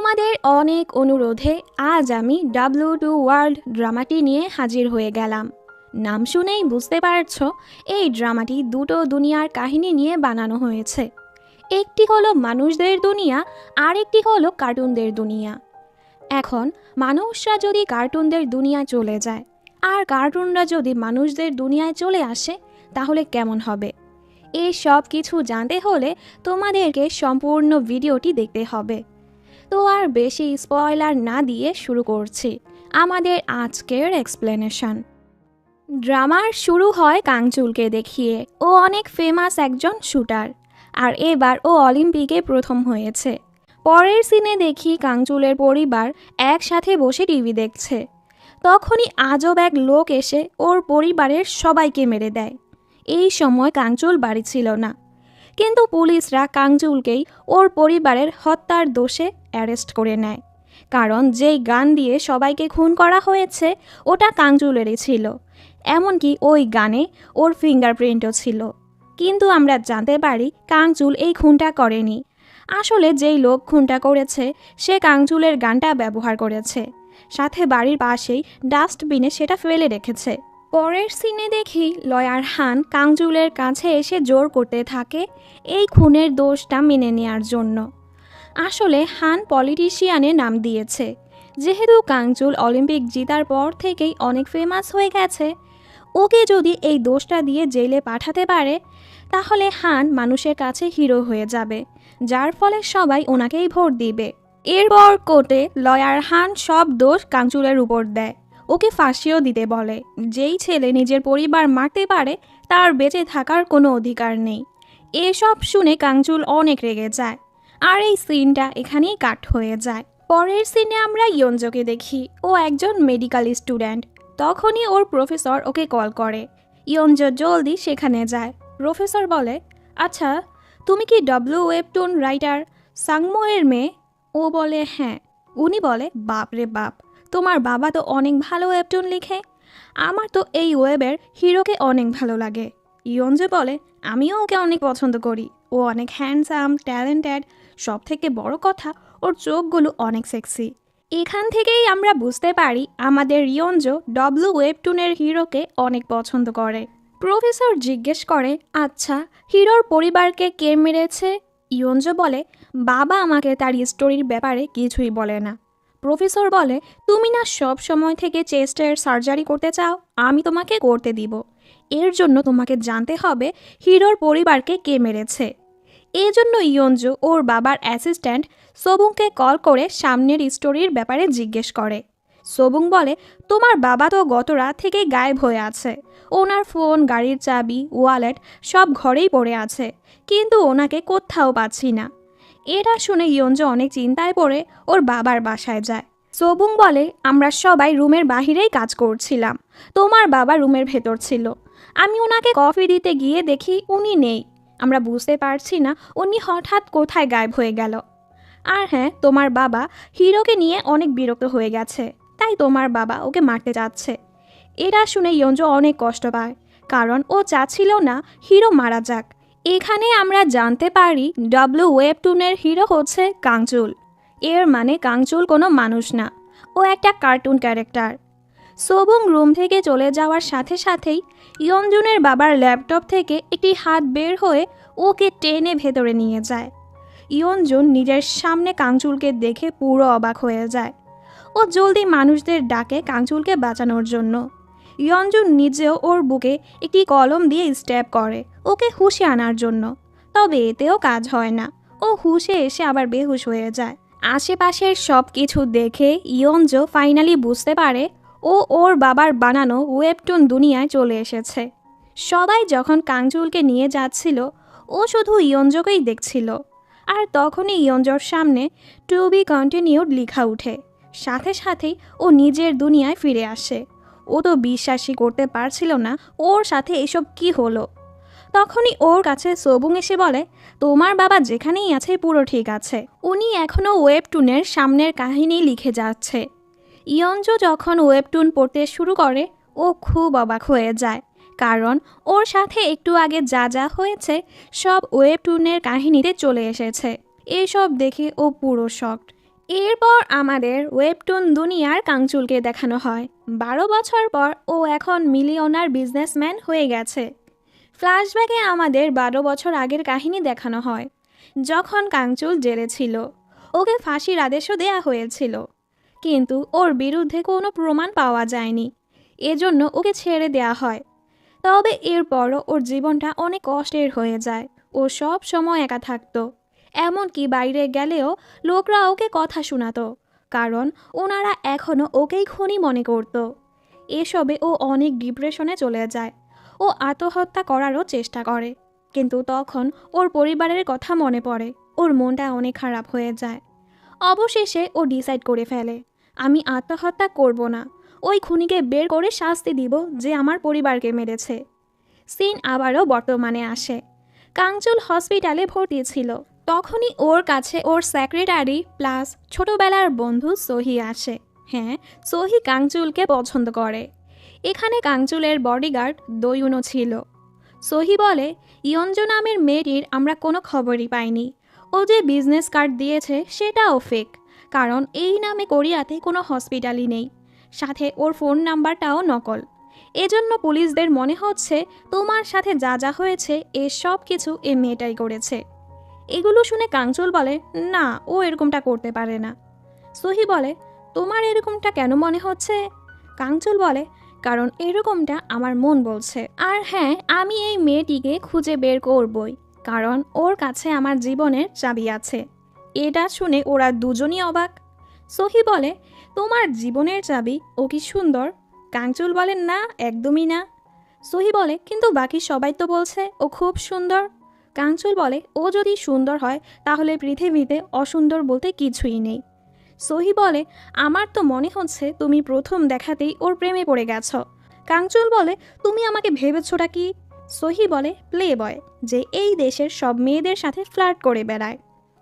তোমাদের অনেক অনুরোধে আজ আমি W2 ওয়ার্ল্ড ড্রামাটি নিয়ে হাজির হয়ে গেলাম। নাম শুনেই বুঝতে পারছো এই ড্রামাটি দুটো দুনিয়ার কাহিনী নিয়ে বানানো হয়েছে। একটি হলো মানুষদের দুনিয়া, আর একটি হলো কার্টুনদের দুনিয়া। এখন মানুষরা যদি কার্টুনদের দুনিয়ায় চলে যায় আর কার্টুনরা যদি মানুষদের দুনিয়ায় চলে আসে তাহলে কেমন হবে? এই সব কিছু জানতে হলে তোমাদেরকে সম্পূর্ণ ভিডিওটি দেখতে হবে। তো আর বেশি স্পয়লার না দিয়ে শুরু করছি আমাদের আজকের এক্সপ্লেনেশন। ড্রামার শুরু হয় কাংচুলকে দেখিয়ে। ও অনেক ফেমাস একজন শুটার, আর এবার ও অলিম্পিকে প্রথম হয়েছে। পরের সিনে দেখি কাংচুলের পরিবার একসাথে বসে টিভি দেখছে। তখনই আজব এক লোক এসে ওর পরিবারের সবাইকে মেরে দেয়। এই সময় কাংচুল বাড়ি ছিল না, কিন্তু পুলিশরা কাংচুলকেই ওর পরিবারের হত্যার দোষে অ্যারেস্ট করে নেয়। কারণ যেই গান দিয়ে সবাইকে খুন করা হয়েছে ওটা কাংচুলেরই ছিল, এমনকি ওই গানে ওর ফিঙ্গারপ্রিন্টও ছিল। কিন্তু আমরা জানতে পারি কাংচুল এই খুনটা করেনি। আসলে যেই লোক খুনটা করেছে সে কাংচুলের গানটা ব্যবহার করেছে, সাথে বাড়ির পাশেই ডাস্টবিনে সেটা ফেলে রেখেছে। পরের সিনে দেখি লয়ার হান কাংচুলের কাছে এসে জোর করতে থাকে এই খুনের দোষটা মেনে নেওয়ার জন্য। আসলে হান পলিটিশিয়ানে নাম দিয়েছে, যেহেতু কাংচুল অলিম্পিক জেতার পর থেকেই অনেক ফেমাস হয়ে গেছে। ওকে যদি এই দোষটা দিয়ে জেলে পাঠাতে পারে তাহলে হান মানুষের কাছে হিরো হয়ে যাবে, যার ফলে সবাই ওনাকেই ভোট দিবে। এরপর কোর্টে লয়ার হান সব দোষ কাংচুলের উপর দেয়। ওকে ফাঁসিও দিতে বলে। যেই ছেলে নিজের পরিবার মারতে পারে তার বেঁচে থাকার কোনো অধিকার নেই। এসব শুনে কাংচুল অনেক রেগে যায়, আর এই সিনটা এখানেই কাট হয়ে যায়। পরের সিনে আমরা ইয়ঞ্জোকে দেখি। ও একজন মেডিকেল স্টুডেন্ট। তখনই ওর প্রফেসর ওকে কল করে। ইয়ঞ্জো জলদি সেখানে যায়। প্রফেসর বলে, আচ্ছা তুমি কি ওয়েবটুন রাইটার সাংমোয়ের মেয়ে? ও বলে হ্যাঁ। উনি বলে, বাপ রে বাপ, তোমার বাবা তো অনেক ভালো ওয়েবটুন লিখে। আমার তো এই ওয়েবের হিরোকে অনেক ভালো লাগে। ইয়ঞ্জো বলে, আমিও ওকে অনেক পছন্দ করি। ও অনেক হ্যান্ডসাম, ট্যালেন্টেড, সব থেকে বড় কথা ওর চোখগুলো অনেক সেক্সি। এখান থেকেই আমরা বুঝতে পারি আমাদের ইয়ঞ্জো ওয়েবটুনের হিরোকে অনেক পছন্দ করে। প্রফেসর জিজ্ঞেস করে, আচ্ছা হিরোর পরিবারকে কে মেরেছে? ইয়ঞ্জো বলে, বাবা আমাকে তার স্টোরির ব্যাপারে কিছুই বলে না। প্রফেসর বলে, তুমি না সব সময় থেকে চেস্টের সার্জারি করতে চাও, আমি তোমাকে করতে দিব। এর জন্য তোমাকে জানতে হবে হিরোর পরিবারকে কে মেরেছে। এজন্য ইয়ঞ্জো ওর বাবার অ্যাসিস্ট্যান্ট সোবুংকে কল করে সামনের স্টোরির ব্যাপারে জিজ্ঞেস করে। সোবুং বলে, তোমার বাবা তো গত রাত থেকেই গায়েব হয়ে আছে। ওনার ফোন, গাড়ির চাবি, ওয়ালেট সব ঘরেই পড়ে আছে, কিন্তু ওনাকে কোথাও পাচ্ছি না। এটা শুনে ইয়ঞ্জো অনেক চিন্তায় পড়ে ওর বাবার বাসায় যায়। সোবুং বলে, আমরা সবাই রুমের বাহিরেই কাজ করছিলাম, তোমার বাবা রুমের ভেতর ছিল। আমি ওনাকে কফি দিতে গিয়ে দেখি উনি নেই। আমরা বুঝতে পারছি না উনি হঠাৎ কোথায় গায়েব হয়ে গেল। আর হ্যাঁ, তোমার বাবা হিরোকে নিয়ে অনেক বিরক্ত হয়ে গেছে, তাই তোমার বাবা ওকে মারতে যাচ্ছে। এটা শুনে ইয়ঞ্জো অনেক কষ্ট পায়, কারণ ও চাচ্ছিল না হিরো মারা যাক। এখানে আমরা জানতে পারি ওয়েবটুনের হিরো হচ্ছে কাংচুল। এর মানে কাংচুল কোনো মানুষ না, ও একটা কার্টুন ক্যারেক্টার। সোবুং রুম থেকে চলে যাওয়ার সাথে সাথেই ইয়ঞ্জুনের বাবার ল্যাপটপ থেকে একটি হাত বের হয়ে ওকে টেনে ভেতরে নিয়ে যায়। ইয়ঞ্জুন নিজের সামনে কাংচুলকে দেখে পুরো অবাক হয়ে যায়। ও জলদি মানুষদের ডাকে কাংচুলকে বাঁচানোর জন্য। ইয়ঞ্জুন নিজেও ওর বুকে একটি কলম দিয়ে স্ট্যাব করে ওকে হুঁশে আনার জন্য, তবে এতেও কাজ হয় না। ও হুঁশে এসে আবার বেহুশ হয়ে যায়। আশেপাশের সব কিছু দেখে ইয়ঞ্জো ফাইনালি বুঝতে পারে ও ওর বাবার বানানো ওয়েবটুন দুনিয়ায় চলে এসেছে। সবাই যখন কাংচুলকে নিয়ে যাচ্ছিল ও শুধু ইয়ঞ্জোকেই দেখছিল, আর তখনই ইয়ঞ্জোর সামনে টু বি কন্টিনিউড লেখা উঠে। সাথে সাথেই ও নিজের দুনিয়ায় ফিরে আসে। ও তো বিশ্বাসই করতে পারছিল না ওর সাথে এসব কি হলো। তখনই ওর কাছে সোবুং এসে বলে, তোমার বাবা যেখানেই আছে পুরো ঠিক আছে, উনি এখনও ওয়েবটুনের সামনের কাহিনী লিখে যাচ্ছে। ইয়ঞ্জো যখন ওয়েবটুন পড়তে শুরু করে ও খুব অবাক হয়ে যায়, কারণ ওর সাথে একটু আগে যা যা হয়েছে সব ওয়েবটুনের কাহিনীতে চলে এসেছে। এসব দেখে ও পুরো শকড। এরপর আমাদের ওয়েবটুন দুনিয়ার কাংচুলকে দেখানো হয়। 12 বছর পর ও এখন মিলিয়নার বিজনেসম্যান হয়ে গেছে। ফ্ল্যাশব্যাকে আমাদের 12 বছর আগের কাহিনী দেখানো হয়, যখন কাংচুল জেলে ছিল। ওকে ফাঁসির আদেশও দেয়া হয়েছিল, কিন্তু ওর বিরুদ্ধে কোনো প্রমাণ পাওয়া যায়নি, এজন্য ওকে ছেড়ে দেয়া হয়। তবে এরপরও ওর জীবনটা অনেক কষ্টের হয়ে যায়। ও সব সময় একা থাকতো, এমনকি বাইরে গেলেও লোকরা ওকে কথা শোনাতো, কারণ ওনারা এখনও ওকেই খুনি মনে করত। এসবে ও অনেক ডিপ্রেশনে চলে যায়। ও আত্মহত্যা করারও চেষ্টা করে, কিন্তু তখন ওর পরিবারের কথা মনে পড়ে। ওর মনটা অনেক খারাপ হয়ে যায়। অবশেষে ও ডিসাইড করে ফেলে, আমি আত্মহত্যা করব না, ওই খুনিকে বের করে শাস্তি দিব যে আমার পরিবারকে মেরেছে। সিন আবারও বর্তমানে আসে। কাংচুল হসপিটালে ভর্তি ছিল। তখনই ওর কাছে ওর সেক্রেটারি প্লাস ছোটবেলার বন্ধু সহি আসে। হ্যাঁ, সহি কাংচুলকে পছন্দ করে। এখানে কাংচুলের বডিগার্ড দয়ুনও ছিল। সহি বলে, ইয়ঞ্জো নামের মেয়েটির আমরা কোনো খবরই পাইনি। ও যে বিজনেস কার্ড দিয়েছে সেটাও ফেক, কারণ এই নামে কোরিয়াতে কোনো হসপিটালই নেই। সাথে ওর ফোন নাম্বারটাও নকল। এজন্য পুলিশদের মনে হচ্ছে তোমার সাথে যা যা হয়েছে এসব কিছু এ মেয়েটাই করেছে। এগুলো শুনে কাংচুল বলে, না, ও এরকমটা করতে পারে না। সহি বলে, তোমার এরকমটা কেন মনে হচ্ছে? কাংচুল বলে, কারণ এরকমটা আমার মন বলছে। আর হ্যাঁ, আমি এই মেয়েটিকে খুঁজে বের করবই, কারণ ওর কাছে আমার জীবনের চাবি আছে। এটা শুনে ওরা দুজনই অবাক। সহি বলে, তোমার জীবনের চাবি? ও কি সুন্দর? কাংচুল বলে, না, একদমই না। সহি বলে, কিন্তু বাকি সবাই তো বলছে ও খুব সুন্দর। কাংচুল বলে, ও যদি সুন্দর হয় তাহলে পৃথিবীতে অসুন্দর বলতে কিছুই নেই। সহি বলে, আমার তো মনে হচ্ছে তুমি প্রথম দেখাতেই ওর প্রেমে পড়ে গেছ। কাংচুল বলে, তুমি আমাকে ভেবেছোটা কি? সহি বলে, প্লে বয়, যে এই দেশের সব মেয়েদের সাথে ফ্লার্ট করে বেড়ায়।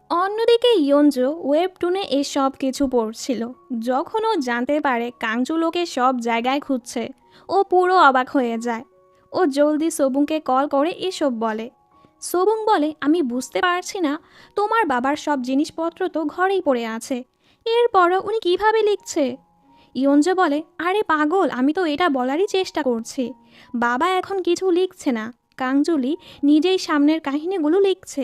অন্যদিকে ইয়ঞ্জো ওয়েবটুনে এই সব কিছু পড়ছিল। যখন ও জানতে পারে কাংচুল ওকে সব জায়গায় খুঁজছে, ও পুরো অবাক হয়ে যায়। ও জলদি সোবুংকে কল করে এসব বলে। সোবুং বলে, আমি বুঝতে পারছি না, তোমার বাবার সব জিনিসপত্র তো ঘরেই পড়ে আছে, এরপরও উনি কিভাবে লিখছে? ইয়ঞ্জো বলে, আরে পাগল, আমি তো এটা বলারই চেষ্টা করছি। বাবা এখন কিছু লিখছে না, কাংচুলি নিজেই সামনের কাহিনীগুলো লিখছে।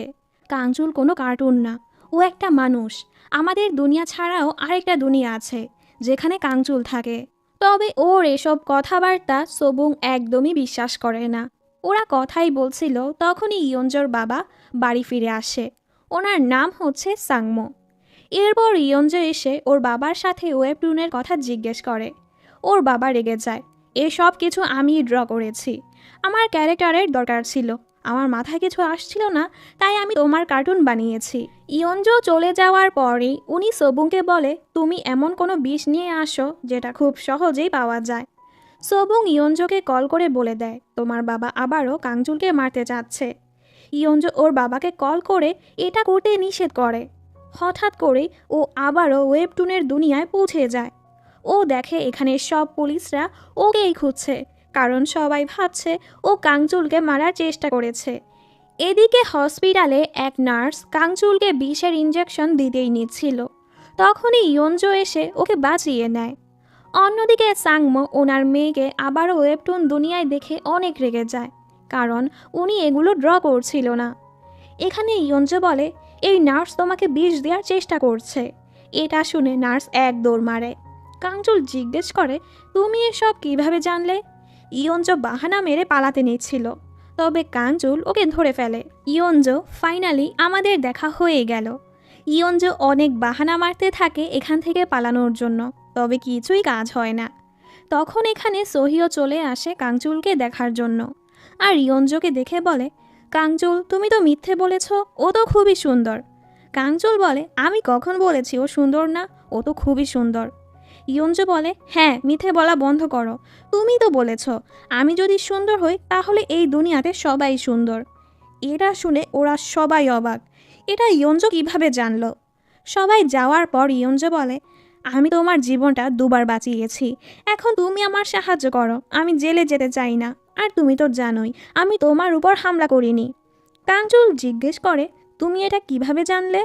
কাংচুল কোনো কার্টুন না, ও একটা মানুষ। আমাদের দুনিয়া ছাড়াও আরেকটা দুনিয়া আছে যেখানে কাংচুল থাকে। তবে ওর এসব কথাবার্তা সোবুং একদমই বিশ্বাস করে না। ওরা কথাই বলছিল, তখনই ইয়ঞ্জোর বাবা বাড়ি ফিরে আসে। ওনার নাম হচ্ছে সাংমো। এরপর ইয়ঞ্জো এসে ওর বাবার সাথে ওয়েবটুনের কথা জিজ্ঞেস করে। ওর বাবা রেগে যায়, এসব কিছু আমি ড্র করেছি, আমার ক্যারেক্টারের দরকার ছিল, আমার মাথায় কিছু আসছিল না, তাই আমি তোমার কার্টুন বানিয়েছি। ইয়ঞ্জো চলে যাওয়ার পরেই উনি সোবুংকে বলে, তুমি এমন কোনো বিষ নিয়ে আসো যেটা খুব সহজেই পাওয়া যায়। সোবুং ইয়ঞ্জোকে কল করে বলে দেয়, তোমার বাবা আবারও কাংচুলকে মারতে চাচ্ছে। ইয়ঞ্জো ওর বাবাকে কল করে এটা করতে নিষেধ করে। হঠাৎ করেই ও আবারও ওয়েবটুনের দুনিয়ায় পৌঁছে যায়। ও দেখে এখানে সব পুলিশরা ওকেই খুঁজছে, কারণ সবাই ভাবছে ও কাংচুলকে মারার চেষ্টা করেছে। এদিকে হসপিটালে এক নার্স কাংচুলকে বিষের ইঞ্জেকশন দিতেই নিচ্ছিল। তখনই ইয়ঞ্জো এসে ওকে বাঁচিয়ে নেয়। অন্যদিকে সাংমো ওনার মেয়েকে আবারও ওয়েবটুন দুনিয়ায় দেখে অনেক রেগে যায়, কারণ উনি এগুলো ড্র করছিল না। এখানে ইয়ঞ্জো বলে, এই নার্স তোমাকে বিষ দেওয়ার চেষ্টা করছে। এটা শুনে নার্স এক দৌড় মারে। কাংচুল জিজ্ঞেস করে, তুমি এসব কিভাবে জানলে? ইয়ঞ্জো বাহানা মেরে পালাতে নিচ্ছিল, তবে কাংচুল ওকে ধরে ফেলে। ইয়ঞ্জো, ফাইনালি আমাদের দেখা হয়ে গেল। ইয়ঞ্জো অনেক বাহানা মারতে থাকে এখান থেকে পালানোর জন্য, তবে কিছুই কাজ হয় না। তখন এখানে সহিও চলে আসে কাংচুলকে দেখার জন্য, আর ইয়ঞ্জোকে দেখে বলে, কাংচুল, তুমি তো মিথ্যে বলেছ, ও তো খুবই সুন্দর। কাংচুল বলে, আমি কখন বলেছি ও সুন্দর না? ও তো খুবই সুন্দর। ইয়ঞ্জো বলে, হ্যাঁ, মিথ্যে বলা বন্ধ করো, তুমি তো বলেছ আমি যদি সুন্দর হই তাহলে এই দুনিয়াতে সবাই সুন্দর। এটা শুনে ওরা সবাই অবাক, এটা ইয়ঞ্জো কিভাবে জানলো? সবাই যাওয়ার পর ইয়ঞ্জো বলে, আমি তোমার জীবনটা দুবার বাঁচিয়েছি, এখন তুমি আমার সাহায্য করো, আমি জেলে যেতে চাই না, আর তুমি তো জানোই আমি তোমার উপর হামলা করিনি। কাঞ্চুল জিজ্ঞেস করে, তুমি এটা কিভাবে জানলে?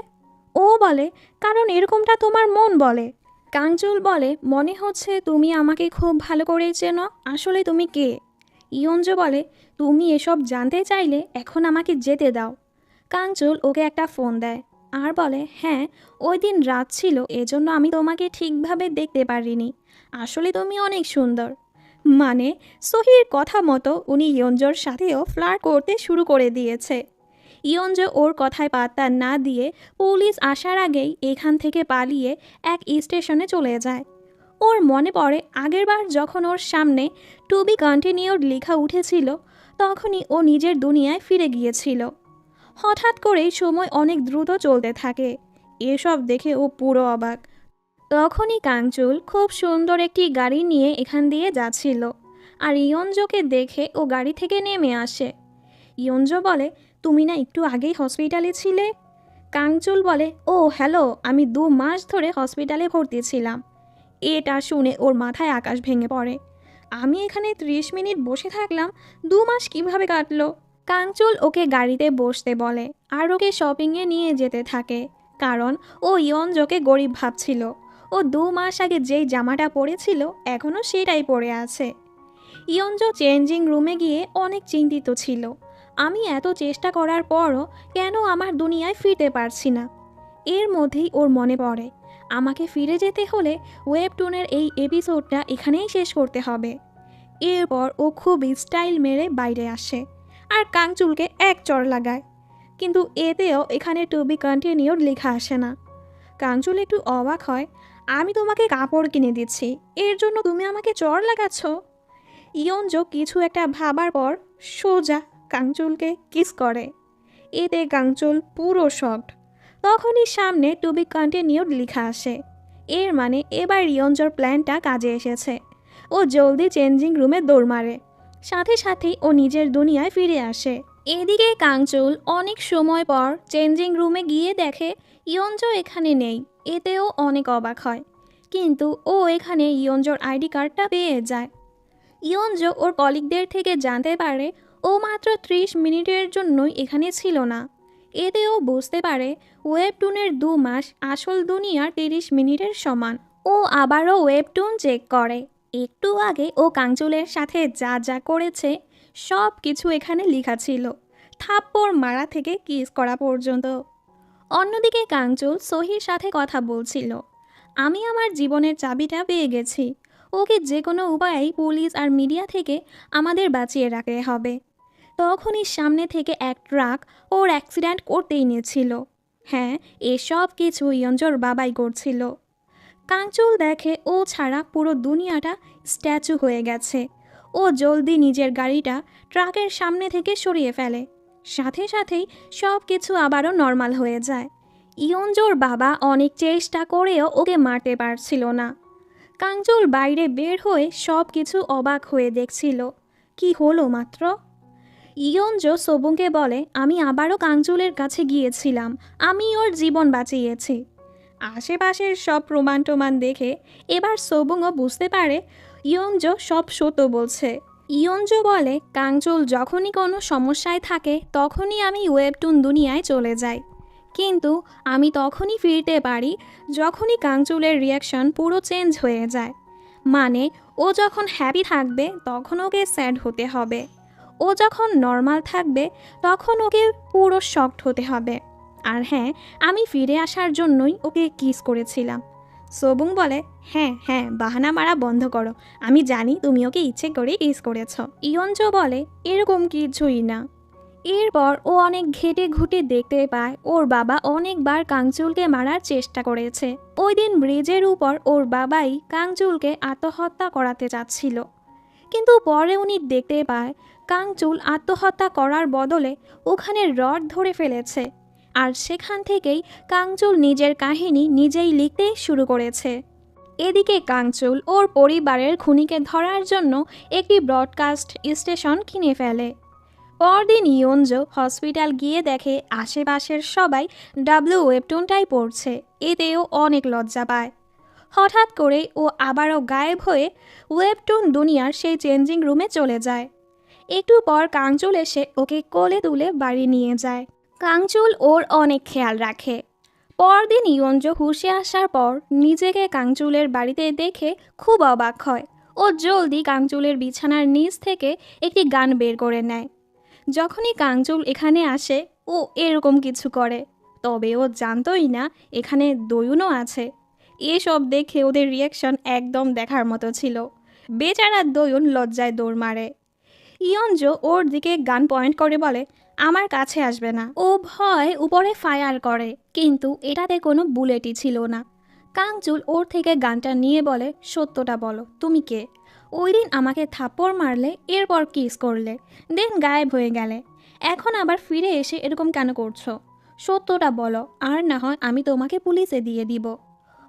ও বলে, কারণ এরকমটা তোমার মন বলে। কাঞ্চুল বলে, মনে হচ্ছে তুমি আমাকে খুব ভালো করেই চেনো, আসলে তুমি কে? ইয়ঞ্জো বলে, তুমি এসব জানতে চাইলে এখন আমাকে যেতে দাও। কাঞ্চুল ওকে একটা ফোন দেয় আর বলে, হ্যাঁ, ওই দিন রাত ছিল, এজন্য আমি তোমাকে ঠিকভাবে দেখতে পারিনি। আসলে তুমি অনেক সুন্দর। মানে সহির কথা মতো উনি ইয়ঞ্জোর সাথেও ফ্লার্ট করতে শুরু করে দিয়েছে। ইয়ঞ্জো ওর কথায় পাত্তা না দিয়ে পুলিশ আসার আগেই এখান থেকে পালিয়ে এক স্টেশনে চলে যায়। ওর মনে পড়ে আগেরবার যখন ওর সামনে টু বি কন্টিনিউড লেখা উঠেছিল, তখনই ও নিজের দুনিয়ায় ফিরে গিয়েছিল। হঠাৎ করেই সময় অনেক দ্রুত চলতে থাকে। এসব দেখে ও পুরো অবাক। তখনই কাঞ্চুল খুব সুন্দর একটি গাড়ি নিয়ে এখান দিয়ে যাচ্ছিল, আর ইয়ঞ্জোকে দেখে ও গাড়ি থেকে নেমে আসে। ইয়ঞ্জো বলে, তুমি না একটু আগেই হসপিটালে ছিলে? কাঞ্চুল বলে, ও হ্যালো, আমি 2 মাস ধরে হসপিটালে ভর্তি ছিলাম। এটা শুনে ওর মাথায় আকাশ ভেঙে পড়ে। আমি এখানে 30 মিনিট বসে থাকলাম, 2 মাস কিভাবে কাটলো? কাঞ্চুল ওকে গাড়িতে বসতে বলে আর ওকে শপিংয়ে নিয়ে যেতে থাকে, কারণ ও ইয়ঞ্জোকে গরিব ভাবছিল। ও 2 মাস আগে যেই জামাটা পরেছিল এখনও সেটাই পরে আছে। ইয়ঞ্জো চেঞ্জিং রুমে গিয়ে অনেক চিন্তিত ছিল। আমি এত চেষ্টা করার পরও কেন আমার দুনিয়ায় ফিরতে পারছি না? এর মধ্যেই ওর মনে পড়ে, আমাকে ফিরে যেতে হলে ওয়েবটুনের এই এপিসোডটা এখানেই শেষ করতে হবে। এরপর ও খুব স্টাইল মেরে বাইরে আসে আর কাঞ্চুলকে এক চড় লাগায়, কিন্তু এতেও এখানে টু বি কন্টিনিউড লেখা আসে না। কাঞ্চুল একটু অবাক হয়, আমি তোমাকে কাপড় কিনে দিচ্ছি, এর জন্য তুমি আমাকে চড় লাগাচ্ছ? ইয়ঞ্জো কিছু একটা ভাবার পর সোজা কাঞ্চুলকে কিস করে। এতে কাঞ্চুল পুরো শকড। তখনই সামনে টু বি কন্টিনিউড লেখা আসে। এর মানে এবার ইয়ঞ্জোর প্ল্যানটা কাজে এসেছে। ও জলদি চেঞ্জিং রুমে দৌড় মারে, সাথে সাথেই ও নিজের দুনিয়ায় ফিরে আসে। এদিকে কাঞ্চুল অনেক সময় পর চেঞ্জিং রুমে গিয়ে দেখে ইয়ঞ্জো এখানে নেই। এতেও অনেক অবাক হয়, কিন্তু ও এখানে ইয়ঞ্জোর আইডি কার্ডটা পেয়ে যায়। ইয়ঞ্জো ওর কলিগদের থেকে জানতে পারে ও মাত্র 30 মিনিটের জন্যই এখানে ছিল না। এতে ও বুঝতে পারে ওয়েবটুনের 2 মাস আসল দুনিয়ার 30 মিনিটের সমান। ও আবারও ওয়েবটুন চেক করে। একটু আগে ও কাঞ্চুলের সাথে যা যা করেছে সব কিছু এখানে লেখা ছিল, থাপ্পড় মারা থেকে কিস করা পর্যন্ত। অন্যদিকে কাঞ্চুল সহির সাথে কথা বলছিল, আমি আমার জীবনের চাবিটা পেয়ে গেছি। ওকে যে কোনো উপায়েই পুলিশ আর মিডিয়া থেকে আমাদের বাঁচিয়ে রাখতে হবে। তখনই সামনে থেকে এক ট্রাক ওর অ্যাক্সিডেন্ট করতেই নিয়েছিল। হ্যাঁ, এসব কিছু ইয়ঞ্জোর বাবাই করছিল। কাঞ্চুল দেখে ও ছাড়া পুরো দুনিয়াটা স্ট্যাচু হয়ে গেছে। ও জলদি নিজের গাড়িটা ট্রাকের সামনে থেকে সরিয়ে ফেলে, সাথে সাথেই সব কিছু আবারও নর্মাল হয়ে যায়। ইয়ঞ্জোর বাবা অনেক চেষ্টা করেও ওকে মারতে পারছিল না। কাঞ্চুল বাইরে বের হয়ে সব কিছু অবাক হয়ে দেখছিল, কি হলো মাত্র। ইয়ঞ্জো সোবুংকে বলে, আমি আবারও কাঞ্চুলের কাছে গিয়েছিলাম, আমি ওর জীবন বাঁচিয়েছি। আশেপাশের সব প্রমাণ টমান দেখে এবার সোবুংও বুঝতে পারে ইয়ঞ্জো সব সত্য বলছে। ইয়ঞ্জো বলে, কাঞ্চুল যখনই কোনো সমস্যায় থাকে তখনই আমি ওয়েবটুন দুনিয়ায় চলে যাই, কিন্তু আমি তখনই ফিরতে পারি যখনই কাঞ্চুলের রিয়াকশন পুরো চেঞ্জ হয়ে যায়। মানে ও যখন হ্যাপি থাকবে তখন ওকে স্যাড হতে হবে, ও যখন নর্মাল থাকবে তখন ওকে পুরো শকড হতে হবে। আর হ্যাঁ, আমি ফিরে আসার জন্যই ওকে কিস করেছিলাম। সোবুং বলে, হ্যাঁ হ্যাঁ, বাহানা মারা বন্ধ করো, আমি জানি তুমি ওকে ইচ্ছে করে কিস করেছ। ইয়ঞ্জো বলে, এরকম কিছুই না। এরপর ও অনেক ঘেটে ঘুটে দেখতে পায় ওর বাবা অনেকবার কাঞ্চুলকে মারার চেষ্টা করেছে। ওই দিন ব্রিজের উপর ওর বাবাই কাঞ্চুলকে আত্মহত্যা করাতে চাচ্ছিল, কিন্তু পরে উনি দেখতে পায় কাঞ্চুল আত্মহত্যা করার বদলে ওখানে রড ধরে ফেলেছে, আর সেখান থেকেই কাঞ্চুল নিজের কাহিনী নিজেই লিখতে শুরু করেছে। এদিকে কাঞ্চুল ওর পরিবারের খুনিকে ধরার জন্য একটি ব্রডকাস্ট স্টেশন কিনে ফেলে। পরদিন ইয়ঞ্জো হসপিটাল গিয়ে দেখে আশেপাশের সবাই ডাব্লিউ ওয়েবটুনটাই পড়ছে। এতেও অনেক লজ্জা পায়। হঠাৎ করে ও আবারও গায়েব হয়ে ওয়েবটুন দুনিয়ার সেই চেঞ্জিং রুমে চলে যায়। একটু পর কাঞ্চুল এসে ওকে কোলে তুলে বাড়ি নিয়ে যায়। কাঞ্চুল ওর অনেক খেয়াল রাখে। পরদিন ইয়ঞ্জ হুঁশে আসার পর নিজেকে কাংচুলের বাড়িতে দেখে খুব অবাক হয়। ও জলদি কাংচুলের বিছানার নিচ থেকে একটি গান বের করে নেয়। যখনই কাংচুল এখানে আসে ও এরকম কিছু করে, তবে ও জানতই না এখানে দয়ুনও আছে। এসব দেখে ওদের রিয়াকশন একদম দেখার মতো ছিল। বেচারা দয়ুন লজ্জায় দৌড় মারে। ইয়ঞ্জ ওর দিকে গান পয়েন্ট করে বলে, আমার কাছে আসবে না। ও ভয় উপরে ফায়ার করে, কিন্তু এটাতে কোনো বুলেটই ছিল না। কাংচুল ওর থেকে গানটা নিয়ে বলে, সত্যটা বলো, তুমি কে? ওই দিন আমাকে থাপ্পড় মারলে, এরপর কিস করলে, দেন গায়েব হয়ে গেলে, এখন আবার ফিরে এসে এরকম কেন করছো? সত্যটা বলো, আর না হয় আমি তোমাকে পুলিশে দিয়ে দিব।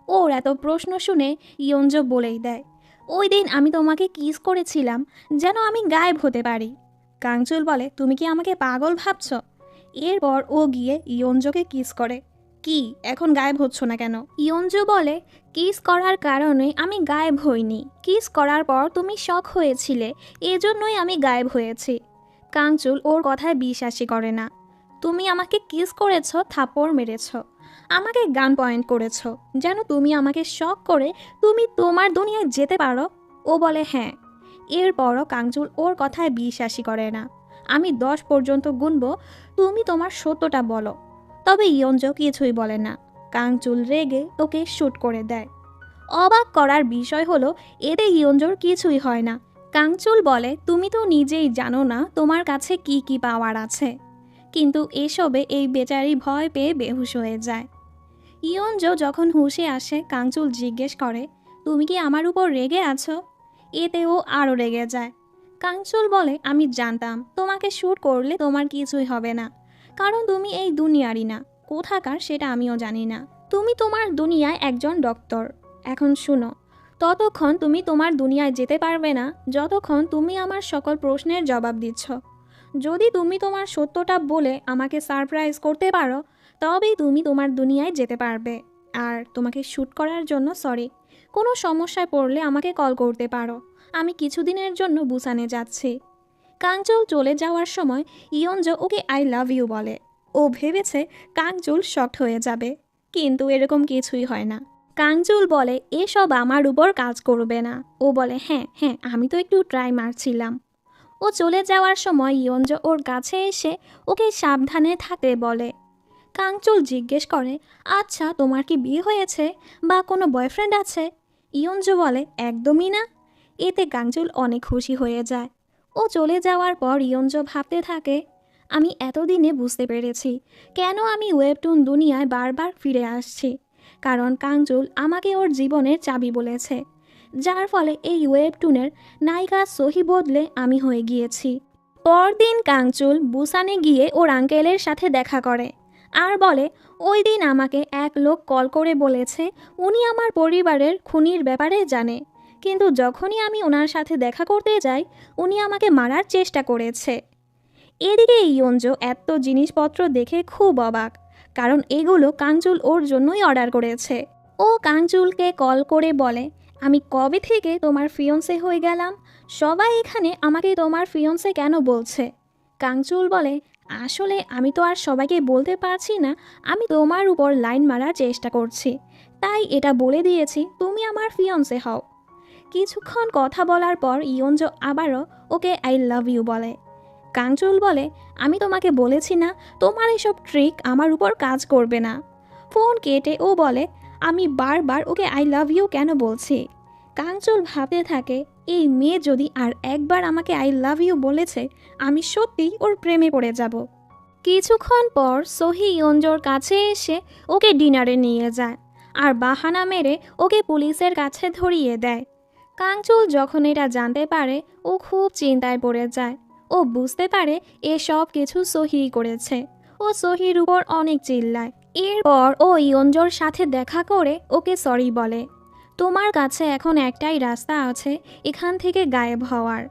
ওর এত প্রশ্ন শুনে ইয়ঞ্জ বলেই দেয়, ওই দিন আমি তোমাকে কিস করেছিলাম যেন আমি গায়েব হতে পারি। কাংচুল বলে, তুমি কি আমাকে পাগল ভাবছ? এরপর ও গিয়ে ইয়ঞ্জকে কিস করে। কি, এখন গায়েব হচ্ছ না কেন? ইয়ঞ্জ বলে, কিস করার কারণে আমি গায়েব হইনি, কিস করার পর তুমি শক হয়েছিলে, এজন্যই আমি গায়েব হয়েছি। কাংচুল ওর কথায় বিশ্বাসই করে না। তুমি আমাকে কিস করেছ, থাপ্পড় মেরেছ, আমাকে গান পয়েন্ট করেছ, যেন তুমি আমাকে শক করে তুমি তোমার দুনিয়ায় যেতে পারো। ও বলে হ্যাঁ। এরপরও কাংচুল ওর কথায় বিশ্বাসই করে না। আমি 10 পর্যন্ত গুনব, তুমি তোমার সত্যটা বলো। তবে ইয়ঞ্জ কিছুই বলে না। কাংচুল রেগে ওকে শ্যুট করে দেয়। অবাক করার বিষয় হলো, এতে ইয়ঞ্জর কিছুই হয় না। কাংচুল বলে, তুমি তো নিজেই জানো না তোমার কাছে কি কি পাওয়ার আছে। কিন্তু এসবে এই বেচারি ভয় পেয়ে বেহুশ হয়ে যায়। ইয়ঞ্জ যখন হুঁশে আসে, কাংচুল জিজ্ঞেস করে, তুমি কি আমার উপর রেগে আছো? এতে ও আরও রেগে যায়। কাংচুল বলে, আমি জানতাম তোমাকে শ্যুট করলে তোমার কিছুই হবে না, কারণ তুমি এই দুনিয়ারই না, কোথাকার সেটা আমিও জানি না। তুমি তোমার দুনিয়ায় একজন ডক্টর। এখন শুনো, ততক্ষণ তুমি তোমার দুনিয়ায় যেতে পারবে না যতক্ষণ তুমি আমার সকল প্রশ্নের জবাব দিচ্ছ। যদি তুমি তোমার সত্যটা বলে আমাকে সারপ্রাইজ করতে পারো, তবেই তুমি তোমার দুনিয়ায় যেতে পারবে। আর তোমাকে শ্যুট করার জন্য সরি। কোনো সমস্যায় পড়লে আমাকে কল করতে পারো। আমি কিছুদিনের জন্য বুসানে যাচ্ছি। কাংচুল চলে যাওয়ার সময় ইয়ঞ্জ ওকে আই লাভ ইউ বলে। ও ভেবেছে কাংচুল শকড হয়ে যাবে, কিন্তু এরকম কিছুই হয় না। কাংচুল বলে, এসব আমার উপর কাজ করবে না। ও বলে, হ্যাঁ হ্যাঁ, আমি তো একটু ট্রাই মারছিলাম। ও চলে যাওয়ার সময় ইয়ঞ্জ ওর কাছে এসে ওকে সাবধানে থাকতে বলে। কাংচুল জিজ্ঞেস করে, আচ্ছা তোমার কি বিয়ে হয়েছে বা কোনো বয়ফ্রেন্ড আছে? ইয়ঞ্জ বলে, একদমই না। এতে কাংচুল অনেক খুশি হয়ে যায়। ও চলে যাওয়ার পর ইয়ঞ্জ ভাবতে থাকে, আমি এতদিনে বুঝতে পেরেছি কেন আমি ওয়েবটুন দুনিয়ায় বারবার ফিরে আসছি। কারণ কাংচুল আমাকে ওর জীবনের চাবি বলেছে, যার ফলে এই ওয়েবটুনের নায়িকা সহি বদলে আমি হয়ে গিয়েছি। পরদিন কাংচুল বুসানে গিয়ে ওর আঙ্কেলের সাথে দেখা করে আর বলে, ওই দিন আমাকে এক লোক কল করে বলেছে উনি আমার পরিবারের খুনির ব্যাপারে জানে, কিন্তু যখনই আমি ওনার সাথে দেখা করতে যাই উনি আমাকে মারার চেষ্টা করেছে। এদিকে ইয়ঞ্জ এত জিনিসপত্র দেখে খুব অবাক, কারণ এগুলো কাংচুল ওর জন্যই অর্ডার করেছে। ও কাংচুলকে কল করে বলে, আমি কবে থেকে তোমার ফিয়ন্সে হয়ে গেলাম? সবাই এখানে আমাকে তোমার ফিয়ন্সে কেন বলছে? কাংচুল বলে, আসলে আমি তো আর সবাইকে বলতে পারছি না আমি তোমার উপর লাইন মারার চেষ্টা করছি, তাই এটা বলে দিয়েছি তুমি আমার ফিয়ন্সে হও। কিছুক্ষণ কথা বলার পর ইয়ঞ্জ আবারও ওকে আই লাভ ইউ বলে। কাংচুল বলে, আমি তোমাকে বলেছি না তোমার এসব ট্রিক আমার উপর কাজ করবে না। ফোন কেটে ও বলে, আমি বারবার ওকে আই লাভ ইউ কেন বলছি। কাংচুল ভাবতে থাকে, এই মেয়ে যদি আর একবার আমাকে আই লাভ ইউ বলেছে, আমি সত্যিই ওর প্রেমে পড়ে যাব। কিছুক্ষণ পর সহি ইয়ঞ্জর কাছে এসে ওকে ডিনারে নিয়ে যায় আর বাহানা মেরে ওকে পুলিশের কাছে ধরিয়ে দেয়। কাংচুল যখন এটা জানতে পারে ও খুব চিন্তায় পড়ে যায়। ও বুঝতে পারে এসব কিছু সহি করেছে। ও সহির উপর অনেক চিল্লায়। এরপর ও ইয়ঞ্জর সাথে দেখা করে ওকে সরি বলে। তোমার কাছে এখন একটাই রাস্তা আছে এখান থেকে গায়েব হওয়ার।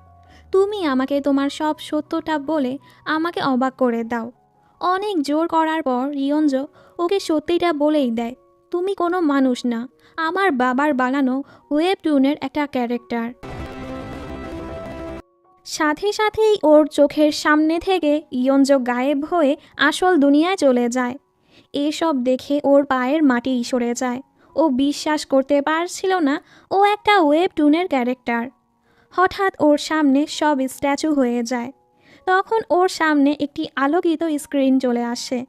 তুমি আমাকে তোমার সব সত্যটা বলে আমাকে অবাক করে দাও। অনেক জোর করার পর ইয়ঞ্জ ওকে সত্যিটা বলেই দেয়, তুমি কোনো মানুষ না, আমার বাবার বানানো ওয়েবটুনের একটা ক্যারেক্টার। সাথে সাথেই ওর চোখের সামনে থেকে ইয়ঞ্জ গায়েব হয়ে আসল দুনিয়ায় চলে যায়। এসব দেখে ওর পায়ের মাটি সরে যায়। ও বিশ্বাস করতে পারছিল না ও একটা ওয়েবটুনের ক্যারেক্টার। হঠাৎ ওর সামনে সব স্ট্যাচু হয়ে যায়। তখন ওর সামনে একটি আলোকিত স্ক্রিন চলে আসে।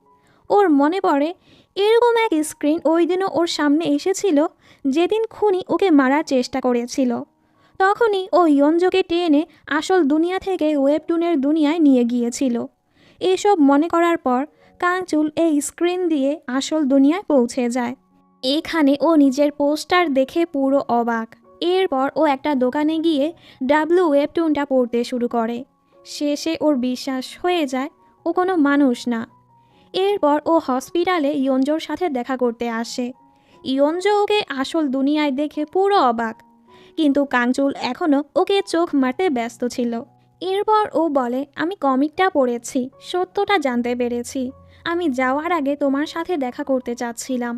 ওর মনে পড়ে এরকম এক স্ক্রিন ওই দিনও ওর সামনে এসেছিল যেদিন খুনি ওকে মারার চেষ্টা করেছিল। তখনই ও ইয়ঞ্জোকে টেনে আসল দুনিয়া থেকে ওয়েবটুনের দুনিয়ায় নিয়ে গিয়েছিল। এসব মনে করার পর কাংচুল এই স্ক্রিন দিয়ে আসল দুনিয়ায় পৌঁছে যায়। এখানে ও নিজের পোস্টার দেখে পুরো অবাক। এরপর ও একটা দোকানে গিয়ে ডাব্লু ওয়েবটুনটা পড়তে শুরু করে। শেষে ওর বিশ্বাস হয়ে যায় ও কোনো মানুষ না। এরপর ও হসপিটালে ইয়ঞ্জোর সাথে দেখা করতে আসে। ইয়ঞ্জো ওকে আসল দুনিয়ায় দেখে পুরো অবাক, কিন্তু কাংচুল এখনও ওকে চোখ মারতে ব্যস্ত ছিল। এরপর ও বলে, আমি কমিকটা পড়েছি, সত্যটা জানতে পেরেছি। আমি যাওয়ার আগে তোমার সাথে দেখা করতে চাচ্ছিলাম।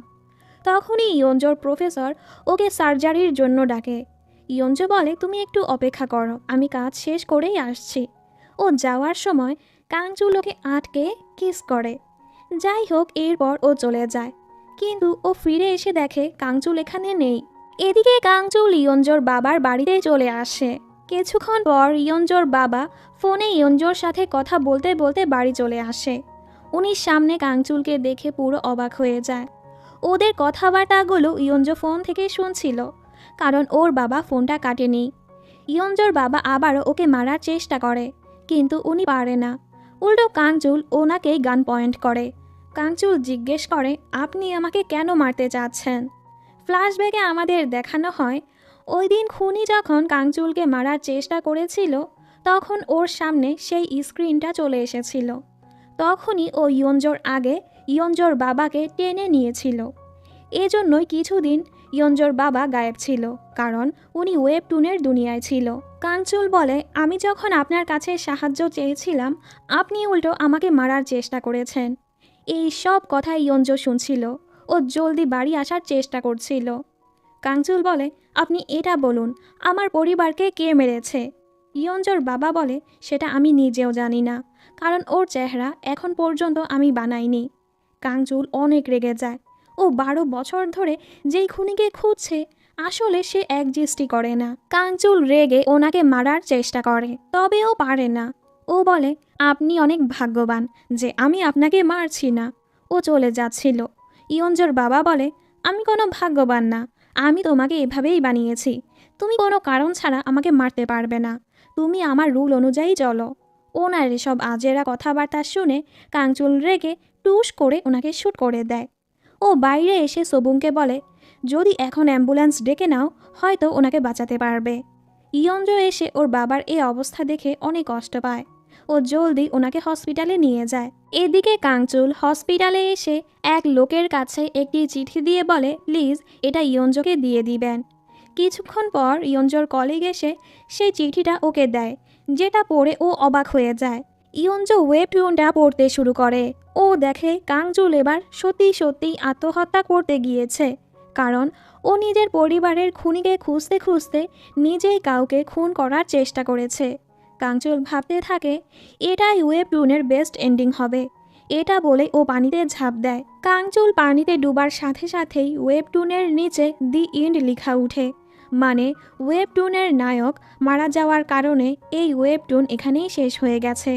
তখনই ইয়ঞ্জোর প্রফেসর ওকে সার্জারির জন্য ডাকে। ইয়ঞ্জো বলে, তুমি একটু অপেক্ষা করো, আমি কাজ শেষ করেই আসছি। ও যাওয়ার সময় কাংচুল ওকে আটকে কিস করে। যাই হোক, এরপর ও চলে যায়, কিন্তু ও ফিরে এসে দেখে কাংচুল এখানে নেই। এদিকে কাংচুল ইয়ঞ্জোর বাবার বাড়িতে চলে আসে। কিছুক্ষণ পর ইয়ঞ্জোর বাবা ফোনে ইয়ঞ্জোর সাথে কথা বলতে বলতে বাড়ি চলে আসে। উনি সামনে কাংচুলকে দেখে পুরো অবাক হয়ে যায়। ওদের কথাবার্তাগুলো ইয়ঞ্জো ফোন থেকে শুনছিল, কারণ ওর বাবা ফোনটা কাটেনি। ইয়ঞ্জোর বাবা আবারও ওকে মারার চেষ্টা করে, কিন্তু উনি পারে না। উল্টো কাংচুল ওনাকেই গান পয়েন্ট করে। কাংচুল জিজ্ঞেস করে, আপনি আমাকে কেন মারতে চাচ্ছেন? ফ্ল্যাশব্যাকে আমাদের দেখানো হয় ওই দিন খুনি যখন কাংচুলকে মারার চেষ্টা করেছিল তখন ওর সামনে সেই স্ক্রিনটা চলে এসেছিল। তখনই ও ইয়ঞ্জোর আগে ইয়ঞ্জোর বাবাকে টেনে নিয়েছিল। এজন্যই কিছুদিন ইয়ঞ্জোর বাবা গায়েব ছিল, কারণ উনি ওয়েবটুনের দুনিয়ায় ছিল। কাংচুল বলে, আমি যখন আপনার কাছে সাহায্য চেয়েছিলাম আপনি উল্টো আমাকে মারার চেষ্টা করেছেন। এই সব কথা ইয়ঞ্জো শুনছিল। ও জলদি বাড়ি আসার চেষ্টা করছিল। কাংচুল বলে, আপনি এটা বলুন, আমার পরিবারকে কে মেরেছে? ইয়ঞ্জোর বাবা বলে, সেটা আমি নিজেও জানি না, কারণ ওর চেহারা এখন পর্যন্ত আমি বানাইনি। কাংচুল অনেক রেগে যায়। ও 12 বছর ধরে যেই খুনিকে খুঁজছে আসলে সে একজিস্টই করে না। কাংচুল রেগে ওনাকে মারার চেষ্টা করে, তবে ও পারে না। ও বলে, আপনি অনেক ভাগ্যবান যে আমি আপনাকে মারছি না। ও চলে যাচ্ছিল। ইয়ঞ্জোর বাবা বলে, আমি কোনো ভাগ্যবান না, আমি তোমাকে এভাবেই বানিয়েছি। তুমি কোনো কারণ ছাড়া আমাকে মারতে পারবে না, তুমি আমার রুল অনুযায়ী চলো। ওনার এসব আজেরা কথাবার্তা শুনে কাংচুল রেগে টুস করে ওনাকে শ্যুট করে দেয়। ও বাইরে এসে সোবুংকে বলে, যদি এখন অ্যাম্বুলেন্স ডেকে নাও হয়তো ওনাকে বাঁচাতে পারবে। ইয়ঞ্জো এসে ওর বাবার এই অবস্থা দেখে অনেক কষ্ট পায়। ও জলদি ওনাকে হসপিটালে নিয়ে যায়। এদিকে কাংচুল হসপিটালে এসে এক লোকের কাছে একটি চিঠি দিয়ে বলে, প্লিজ এটা ইয়ঞ্জোকে দিয়ে দিবেন। কিছুক্ষণ পর ইয়ঞ্জোর কলিগ এসে সেই চিঠিটা ওকে দেয়, যেটা পড়ে ও অবাক হয়ে যায়। ইয়ঞ্জো ওয়েবটুনটা পড়তে শুরু করে। ও দেখে কাংচুল এবার সত্যি সত্যি আত্মহত্যা করতে গিয়েছে, কারণ ও নিজের পরিবারের খুনিকে খুঁজতে খুঁজতে নিজেই কাউকে খুন করার চেষ্টা করেছে। কাংচুল ভাবতে থাকে এটাই ওয়েবটুনের বেস্ট এন্ডিং হবে। এটা বলে ও পানিতে ঝাঁপ দেয়। কাংচুল পানিতে ডুবার সাথে সাথেই ওয়েবটুনের নিচে দি এন্ড লেখা উঠে, মানে ওয়েবটুনের নায়ক মারা যাওয়ার কারণে এই ওয়েবটুন এখানেই শেষ হয়ে গেছে,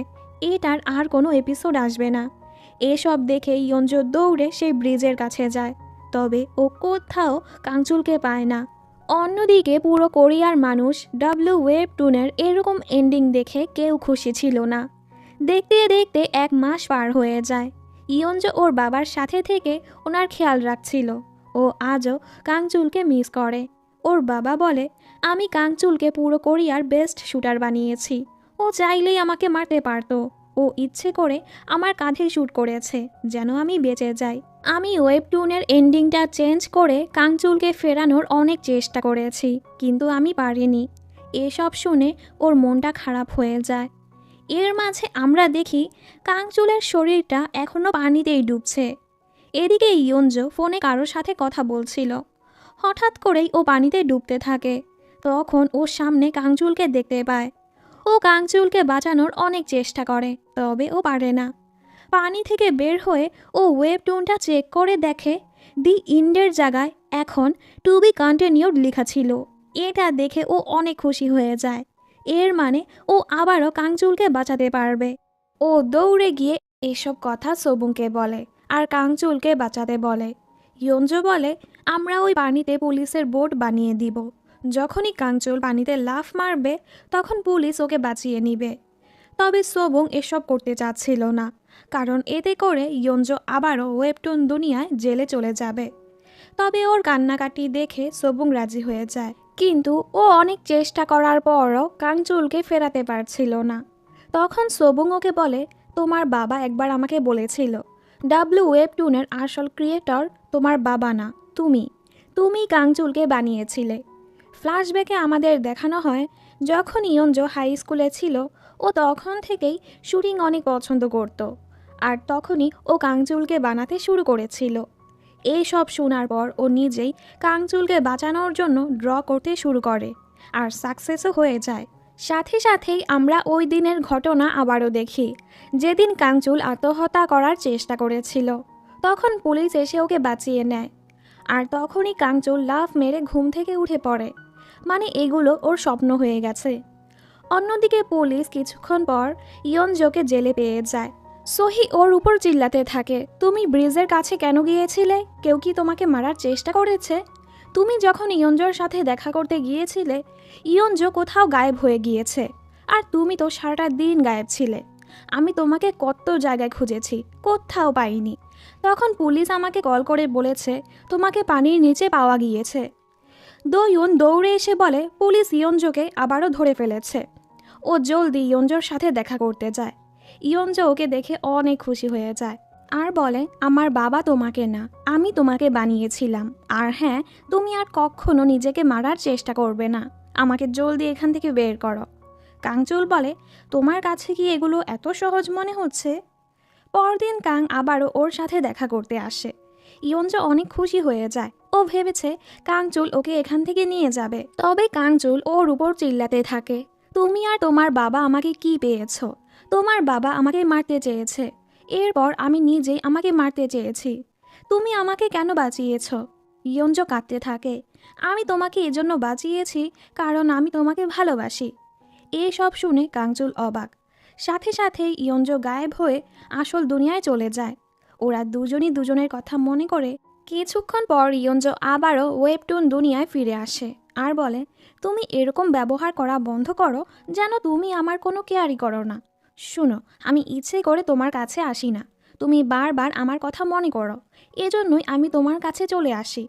এটার আর কোনো এপিসোড আসবে না। এসব দেখে ইয়ঞ্জো দৌড়ে সেই ব্রিজের কাছে যায়, তবে ও কোথাও কাংচুলকে পায় না। অন্যদিকে পুরো কোরিয়ার মানুষ ডাব্লু ওয়েবটুনের এরকম এন্ডিং দেখে কেউ খুশি ছিল না। দেখতে দেখতে 1 মাস পার হয়ে যায়। ইয়ঞ্জো ওর বাবার সাথে থেকে ওনার খেয়াল রাখছিল। ও আজও কাংচুলকে মিস করে। ওর বাবা বলে, আমি কাংচুলকে পুরো কোরিয়ার বেস্ট শুটার বানিয়েছি। ও চাইলেই আমাকে মারতে পারতো। ও ইচ্ছে করে আমার কাঁধে শ্যুট করেছে যেন আমি বেঁচে যাই। আমি ওয়েবটুনের এন্ডিংটা চেঞ্জ করে কাংচুলকে ফেরানোর অনেক চেষ্টা করেছি, কিন্তু আমি পারিনি। এসব শুনে ওর মনটা খারাপ হয়ে যায়। এর মাঝে আমরা দেখি কাংচুলের শরীরটা এখনও পানিতেই ডুবছে। এদিকে ইয়ঞ্জো ফোনে কারোর সাথে কথা বলছিল। হঠাৎ করেই ও পানিতে ডুবতে থাকে। তখন ওর সামনে কাংচুলকে দেখতে পায়। ও কাংচুলকে বাঁচানোর অনেক চেষ্টা করে, তবে ও পারে না। পানি থেকে বের হয়ে ও ওয়েবটুনটা চেক করে দেখে দি ইন্ডের জায়গায় এখন টু বি কন্টিনিউড লেখা ছিল। এটা দেখে ও অনেক খুশি হয়ে যায়। এর মানে ও আবারও কাংচুলকে বাঁচাতে পারবে। ও দৌড়ে গিয়ে এসব কথা সোবুংকে বলে আর কাংচুলকে বাঁচাতে বলে। ইয়ঞ্জো বলে, আমরা ওই পানিতে পুলিশের বোট বানিয়ে দিব। যখনই কাংচুল পানিতে লাফ মারবে তখন পুলিশ ওকে বাঁচিয়ে নিবে। তবে সোবুং এসব করতে চাচ্ছিল না, কারণ এতে করে ইয়ঞ্জো আবারও ওয়েবটুন দুনিয়ায় জেলে চলে যাবে। তবে ওর কান্নাকাটি দেখে সোবুং রাজি হয়ে যায়, কিন্তু ও অনেক চেষ্টা করার পরও কাংচুলকে ফেরাতে পারছিল না। তখন সোবুং ওকে বলে, তোমার বাবা একবার আমাকে বলেছিল ডাব্লু ওয়েবটুনের আসল ক্রিয়েটর তোমার বাবা না, তুমি কাংচুলকে বানিয়েছিলে। ফ্ল্যাশব্যাকে আমাদের দেখানো হয় যখন ইয়ঞ্জো হাই স্কুলে ছিল ও তখন থেকেই শুটিং অনেক পছন্দ করত, আর তখনই ও কাংচুলকে বানাতে শুরু করেছিল। এই সব শোনার পর ও নিজেই কাংচুলকে বাঁচানোর জন্য ড্র করতে শুরু করে আর সাকসেসও হয়ে যায়। সাথে সাথেই আমরা ওই দিনের ঘটনা আবারও দেখি, যেদিন কাংচুল আত্মহত্যা করার চেষ্টা করেছিল। তখন পুলিশ এসে ওকে বাঁচিয়ে নেয়, আর তখনই কাংচুল লাফ মেরে ঘুম থেকে উঠে পড়ে। মানে এগুলো ওর স্বপ্ন হয়ে গেছে। অন্যদিকে পুলিশ কিছুক্ষণ পর ইয়ঞ্জোকে জেলে পেয়ে যায়। সোহি ওর উপর চিল্লাতে থাকে, তুমি ব্রিজের কাছে কেন গিয়েছিলে? কেউ কি তোমাকে মারার চেষ্টা করেছে? তুমি যখন ইয়ঞ্জোর সাথে দেখা করতে গিয়েছিলে ইয়ঞ্জো কোথাও গায়েব হয়ে গিয়েছে, আর তুমি তো সারাটা দিন গায়েব ছিলে। আমি তোমাকে কত জায়গায় খুঁজেছি, কোথাও পাইনি। তখন পুলিশ আমাকে কল করে বলেছে তোমাকে পানির নিচে পাওয়া গিয়েছে। দোয়ুন দৌড়ে এসে বলে পুলিশ ইয়ঞ্জোকে আবারও ধরে ফেলেছে। ও জলদি ইয়ঞ্জোর সাথে দেখা করতে যায়। ইয়ঞ্জো ওকে দেখে অনেক খুশি হয়ে যায় আর বলে, আমার বাবা তোমাকে না, আমি তোমাকে বানিয়েছিলাম। আর হ্যাঁ, তুমি আর কখনো নিজেকে মারার চেষ্টা করবে না। আমাকে জলদি এখান থেকে বের করো। কাংচুল বলে, তোমার কাছে কি এগুলো এত সহজ মনে হচ্ছে? পরদিন কাং আবারও ওর সাথে দেখা করতে আসে। ইয়ঞ্জো অনেক খুশি হয়ে যায়। ও ভেবেছে কাংচুল ওকে এখান থেকে নিয়ে যাবে, তবে কাংচুল ওর উপর চিল্লাতে থাকে, তুমি আর তোমার বাবা আমাকে কি পেয়েছ? তোমার বাবা আমাকে মারতে চেয়েছে, এরপর আমি নিজেই আমাকে মারতে চেয়েছি। তুমি আমাকে কেন বাঁচিয়েছ? ইয়ঞ্জো কাঁদতে থাকে, আমি তোমাকে এজন্য বাঁচিয়েছি কারণ আমি তোমাকে ভালোবাসি। এসব শুনে কাংচুল অবাক। সাথে সাথেই ইয়ঞ্জো গায়েব হয়ে আসল দুনিয়ায় চলে যায়। ওরা দুজনই দুজনের কথা মনে করে। কিছুক্ষণ পর ইয়ঞ্জো আবারও ওয়েবটুন দুনিয়ায় ফিরে আসে আর বলে, তুমি এরকম ব্যবহার করা বন্ধ করো যেন তুমি আমার কোনো কেয়ারই করো না। শুনো, আমি ইচ্ছে করে তোমার কাছে আসি না, তুমি বারবার আমার কথা মনে করো, এজন্যই আমি তোমার কাছে চলে আসি।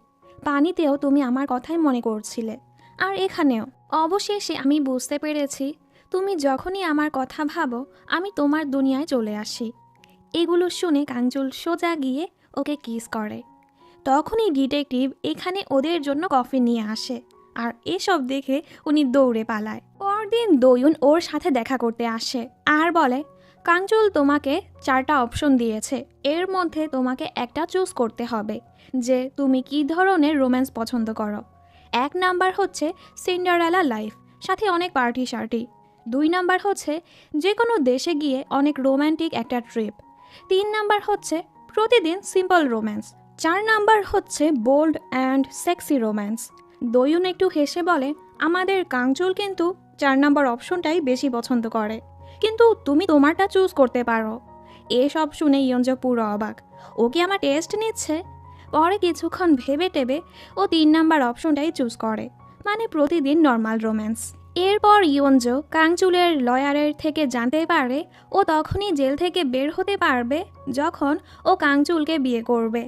পানিতেও তুমি আমার কথাই মনে করছিলে, আর এখানেও। অবশেষে আমি বুঝতে পেরেছি তুমি যখনই আমার কথা ভাবো আমি তোমার দুনিয়ায় চলে আসি। এগুলো শুনে কাংচুল সোজা গিয়ে ওকে কিস করে। তখনই ডিটেকটিভ এখানে ওদের জন্য কফি নিয়ে আসে, আর এসব দেখে উনি দৌড়ে পালায়। পরদিন দোয়ুন ওর সাথে দেখা করতে আসে আর বলে, কাংচুল তোমাকে 4টা অপশন দিয়েছে, এর মধ্যে তোমাকে একটা চুজ করতে হবে যে তুমি কি ধরনের রোম্যান্স পছন্দ করো। 1 নাম্বার হচ্ছে সিন্ডারেলা লাইফ, সাথে অনেক পার্টি শার্টি। 2 নাম্বার হচ্ছে যে কোনো দেশে গিয়ে অনেক রোম্যান্টিক একটা ট্রিপ। 3 নাম্বার হচ্ছে প্রতিদিন সিম্পল রোম্যান্স। 4 নাম্বার হচ্ছে বোল্ড অ্যান্ড সেক্সি রোম্যান্স। দোয়ুন একটু হেসে বলে, আমাদের কাংচুল কিন্তু 4 নাম্বার অপশনটাই বেশি পছন্দ করে, কিন্তু তুমি তোমারটা চুজ করতে পারো। এসব শুনে ইয়ঞ্জো পুরো অবাক, ও কি আমার টেস্ট নিচ্ছে? পরে কিছুক্ষণ ভেবে টেবে ও 3 নাম্বার অপশনটাই চুজ করে, মানে প্রতিদিন নর্মাল রোম্যান্স। এরপর ইয়ঞ্জো কাংচুলের লয়ারের থেকে জানতে পারে ও তখনই জেল থেকে বের হতে পারবে যখন ও কাংচুলকে বিয়ে করবে।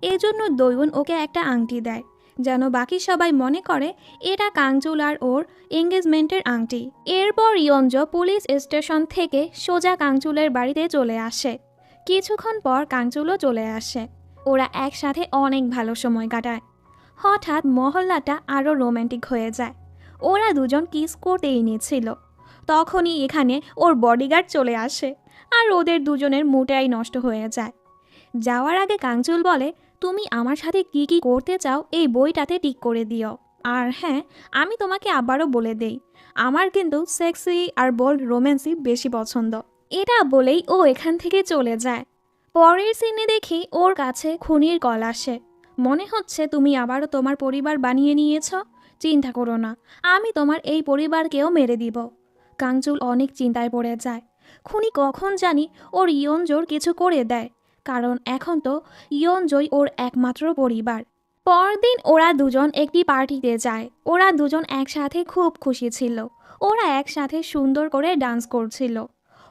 এজন্য দোয়ুন ওকে একটা আংটি দেয়, যেন বাকি সবাই মনে করে এটা কাংচুল আর ওর এঙ্গেজমেন্টের আংটি। এরপর ইয়ঞ্জো পুলিশ স্টেশন থেকে সোজা কাংচুলের বাড়িতে চলে আসে। কিছুক্ষণ পর কাংচুলও চলে আসে। ওরা একসাথে অনেক ভালো সময় কাটায়। হঠাৎ মহল্লাটা আরও রোম্যান্টিক হয়ে যায়। ওরা দুজন কিস করতেই নিচ্ছিল, তখনই এখানে ওর বডিগার্ড চলে আসে আর ওদের দুজনের মুডটাই নষ্ট হয়ে যায়। যাওয়ার আগে কাংচুল বলে, তুমি আমার সাথে কি কি করতে চাও এই বইটাতে টিক করে দিও। আর হ্যাঁ, আমি তোমাকে আবারও বলে দেই, আমার কিন্তু সেক্সি আর বোল্ড রোম্যান্সই বেশি পছন্দ। এটা বলেই ও এখান থেকে চলে যায়। পরের সিনে দেখি ওর কাছে খুনির কল আসে। মনে হচ্ছে তুমি আবারও তোমার পরিবার বানিয়ে নিয়েছ। চিন্তা করো না, আমি তোমার এই পরিবারকেও মেরে দিব। কাঞ্চুল অনেক চিন্তায় পড়ে যায়। খুনি কখন জানি ওর ইয়ঞ্জোর কিছু করে দেয়, কারণ এখন তো ইয়ঞ্জোই ওর একমাত্র পরিবার। পরদিন ওরা দুজন একটি পার্টিতে যায়। ওরা দুজন একসাথে খুব খুশি ছিল। ওরা একসাথে সুন্দর করে ডান্স করছিল।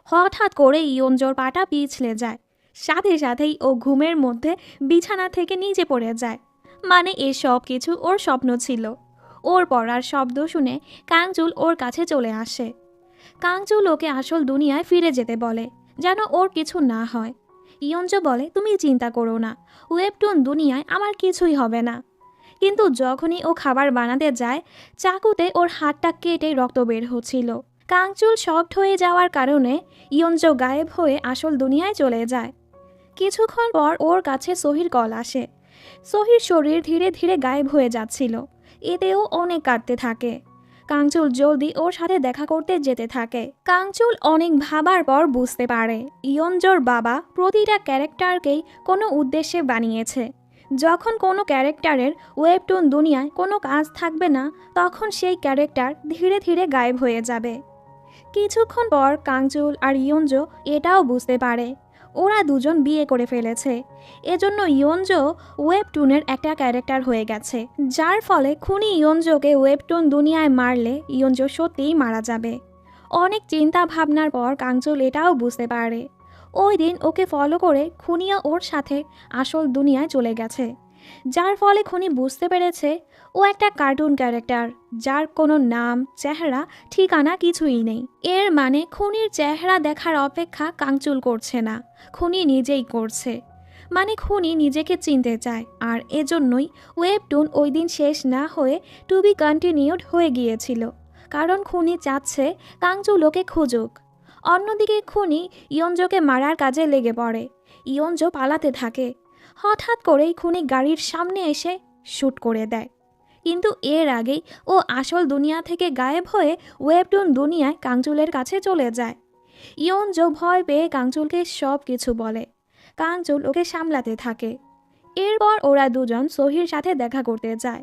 হঠাৎ করে ইয়ঞ্জোর পাটা পিছলে যায়। সাথে সাথেই ও ঘুমের মধ্যে বিছানা থেকে নিচে পড়ে যায়। মানে এসব কিছু ওর স্বপ্ন ছিল। ওর পড়ার শব্দ শুনে কাঞ্চুল ওর কাছে চলে আসে। কাঞ্চুল ওকে আসল দুনিয়ায় ফিরে যেতে বলে, যেন ওর কিছু না হয়। ইয়ঞ্জো বলে, তুমি চিন্তা করো না, ওয়েবটুন দুনিয়ায় আমার কিছুই হবে না। কিন্তু যখনই ও খাবার বানাতে যায়, চাকুতে ওর হাতটা কেটে রক্ত বের হচ্ছিল। কাঞ্চুল শকড হয়ে যাওয়ার কারণে ইয়ঞ্জো গায়েব হয়ে আসল দুনিয়ায় চলে যায়। কিছুক্ষণ পর ওর কাছে সোহির কল আসে। সোহির শরীর ধীরে ধীরে গায়েব হয়ে যাচ্ছিল। এতেও অনেক কাঁদতে থাকে। কাঞ্চুল জলদি ওর সাথে দেখা করতে যেতে থাকে। কাঞ্চুল অনেক ভাবার পর বুঝতে পারে ইয়ঞ্জোর বাবা প্রতিটা ক্যারেক্টারকেই কোনো উদ্দেশ্যে বানিয়েছে। যখন কোনো ক্যারেক্টারের ওয়েবটুন দুনিয়ায় কোনো কাজ থাকবে না, তখন সেই ক্যারেক্টার ধীরে ধীরে গায়েব হয়ে যাবে। কিছুক্ষণ পর কাঞ্চুল আর ইয়ঞ্জো এটাও বুঝতে পারে ওরা দুজন বিয়ে করে ফেলেছে। এজন্য ইয়ঞ্জো ওয়েবটুনের একটা ক্যারেক্টার হয়ে গেছে, যার ফলে খুনি ইয়ঞ্জোকে ওয়েবটুন দুনিয়ায় মারলে ইয়ঞ্জো সত্যিই মারা যাবে। অনেক চিন্তা ভাবনার পর কাঞ্চুল এটাও বুঝতে পারে ওই দিন ওকে ফলো করে খুনিও ওর সাথে আসল দুনিয়ায় চলে গেছে, যার ফলে খুনি বুঝতে পেরেছে ও একটা কার্টুন ক্যারেক্টার, যার কোনো নাম, চেহারা, ঠিকানা কিছুই নেই। এর মানে খুনির চেহারা দেখার অপেক্ষা কাঞ্চুল করছে না, খুনি নিজেই করছে। মানে খুনি নিজেকে চিনতে চায়, আর এজন্যই ওয়েবটুন ওই দিন শেষ না হয়ে টু বি কন্টিনিউড হয়ে গিয়েছিল, কারণ খুনি চাচ্ছে কাঞ্চুল ওকে খুঁজুক। অন্যদিকে খুনি ইয়ঞ্জোকে মারার কাজে লেগে পড়ে। ইয়ঞ্জো পালাতে থাকে। হঠাৎ করেই খুনি গাড়ির সামনে এসে শ্যুট করে দেয়। কিন্তু এর আগেই ও আসল দুনিয়া থেকে গায়েব হয়ে ওয়েবটুন দুনিয়ায় কাঞ্চুলের কাছে চলে যায়। ইয়ঞ্জো ভয় পেয়ে কাঞ্চুলকে সব কিছু বলে। কাঞ্চুল ওকে সামলাতে থাকে। এরপর ওরা দুজন সোহির সাথে দেখা করতে যায়।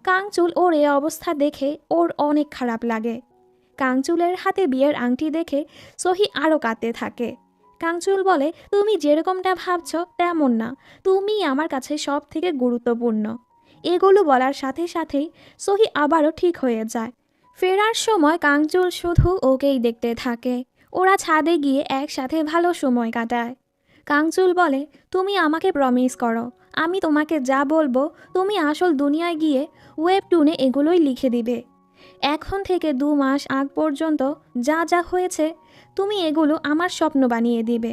কাঞ্চুল ওর এ অবস্থা দেখে ওর অনেক খারাপ লাগে। কাঞ্চুলের হাতে বিয়ের আংটি দেখে সোহি আরও কাঁদতে থাকে। কাঞ্চুল বলে, তুমি যেরকমটা ভাবছ তেমন না, তুমি আমার কাছে সব থেকে গুরুত্বপূর্ণ। এগুলো বলার সাথে সাথেই সোহি আবারও ঠিক হয়ে যায়। ফেরার সময় কাঞ্চুল শুধু ওকেই দেখতে থাকে। ওরা ছাদে গিয়ে একসাথে ভালো সময় কাটায়। কাঞ্চুল বলে, তুমি আমাকে প্রমিস করো, আমি তোমাকে যা বলবো তুমি আসল দুনিয়ায় গিয়ে ওয়েবটুনে এগুলোই লিখে দিবে। এখন থেকে 2 মাস আগ পর্যন্ত যা যা হয়েছে তুমি এগুলো আমার স্বপ্ন বানিয়ে দিবে।